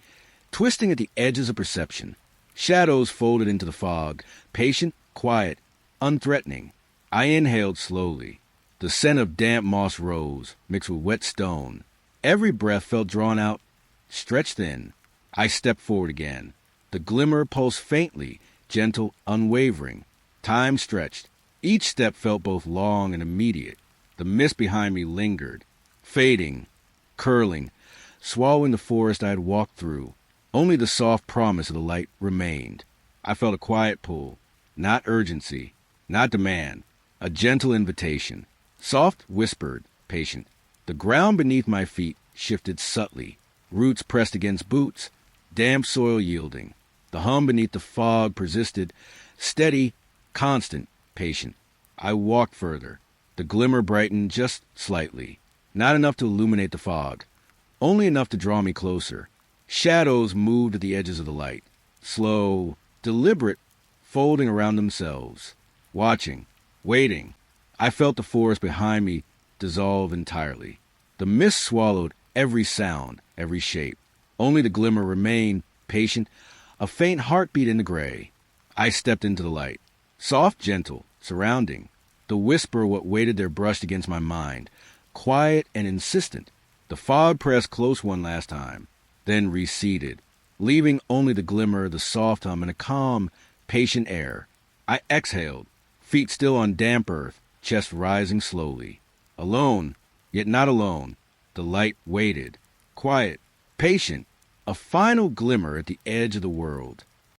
twisting at the edges of perception. Shadows folded into the fog, patient, quiet, unthreatening. I inhaled slowly. The scent of damp moss rose, mixed with wet stone. Every breath felt drawn out, stretched thin. I stepped forward again. The glimmer pulsed faintly, gentle, unwavering. Time stretched. Each step felt both long and immediate. The mist behind me lingered, fading, curling, swallowing the forest I had walked through. Only the soft promise of the light remained. I felt a quiet pull, not urgency, not demand, a gentle invitation. Soft, whispered, patient. The ground beneath my feet shifted subtly, roots pressed against boots, damp soil yielding. The hum beneath the fog persisted, steady, constant, patient. I walked further. The glimmer brightened just slightly, not enough to illuminate the fog, only enough to draw me closer. Shadows moved at the edges of the light, slow, deliberate, folding around themselves, watching, waiting. I felt the forest behind me dissolve entirely. The mist swallowed every sound, every shape. Only the glimmer remained, patient, a faint heartbeat in the gray. I stepped into the light, soft, gentle, surrounding. The whisper what waited there brushed against my mind, quiet and insistent. The fog pressed close one last time, then receded, leaving only the glimmer, the soft hum, and a calm, patient air. I exhaled, feet still on damp earth, chest rising slowly. Alone, yet not alone. The light waited, quiet, patient, a final glimmer at the edge of the world.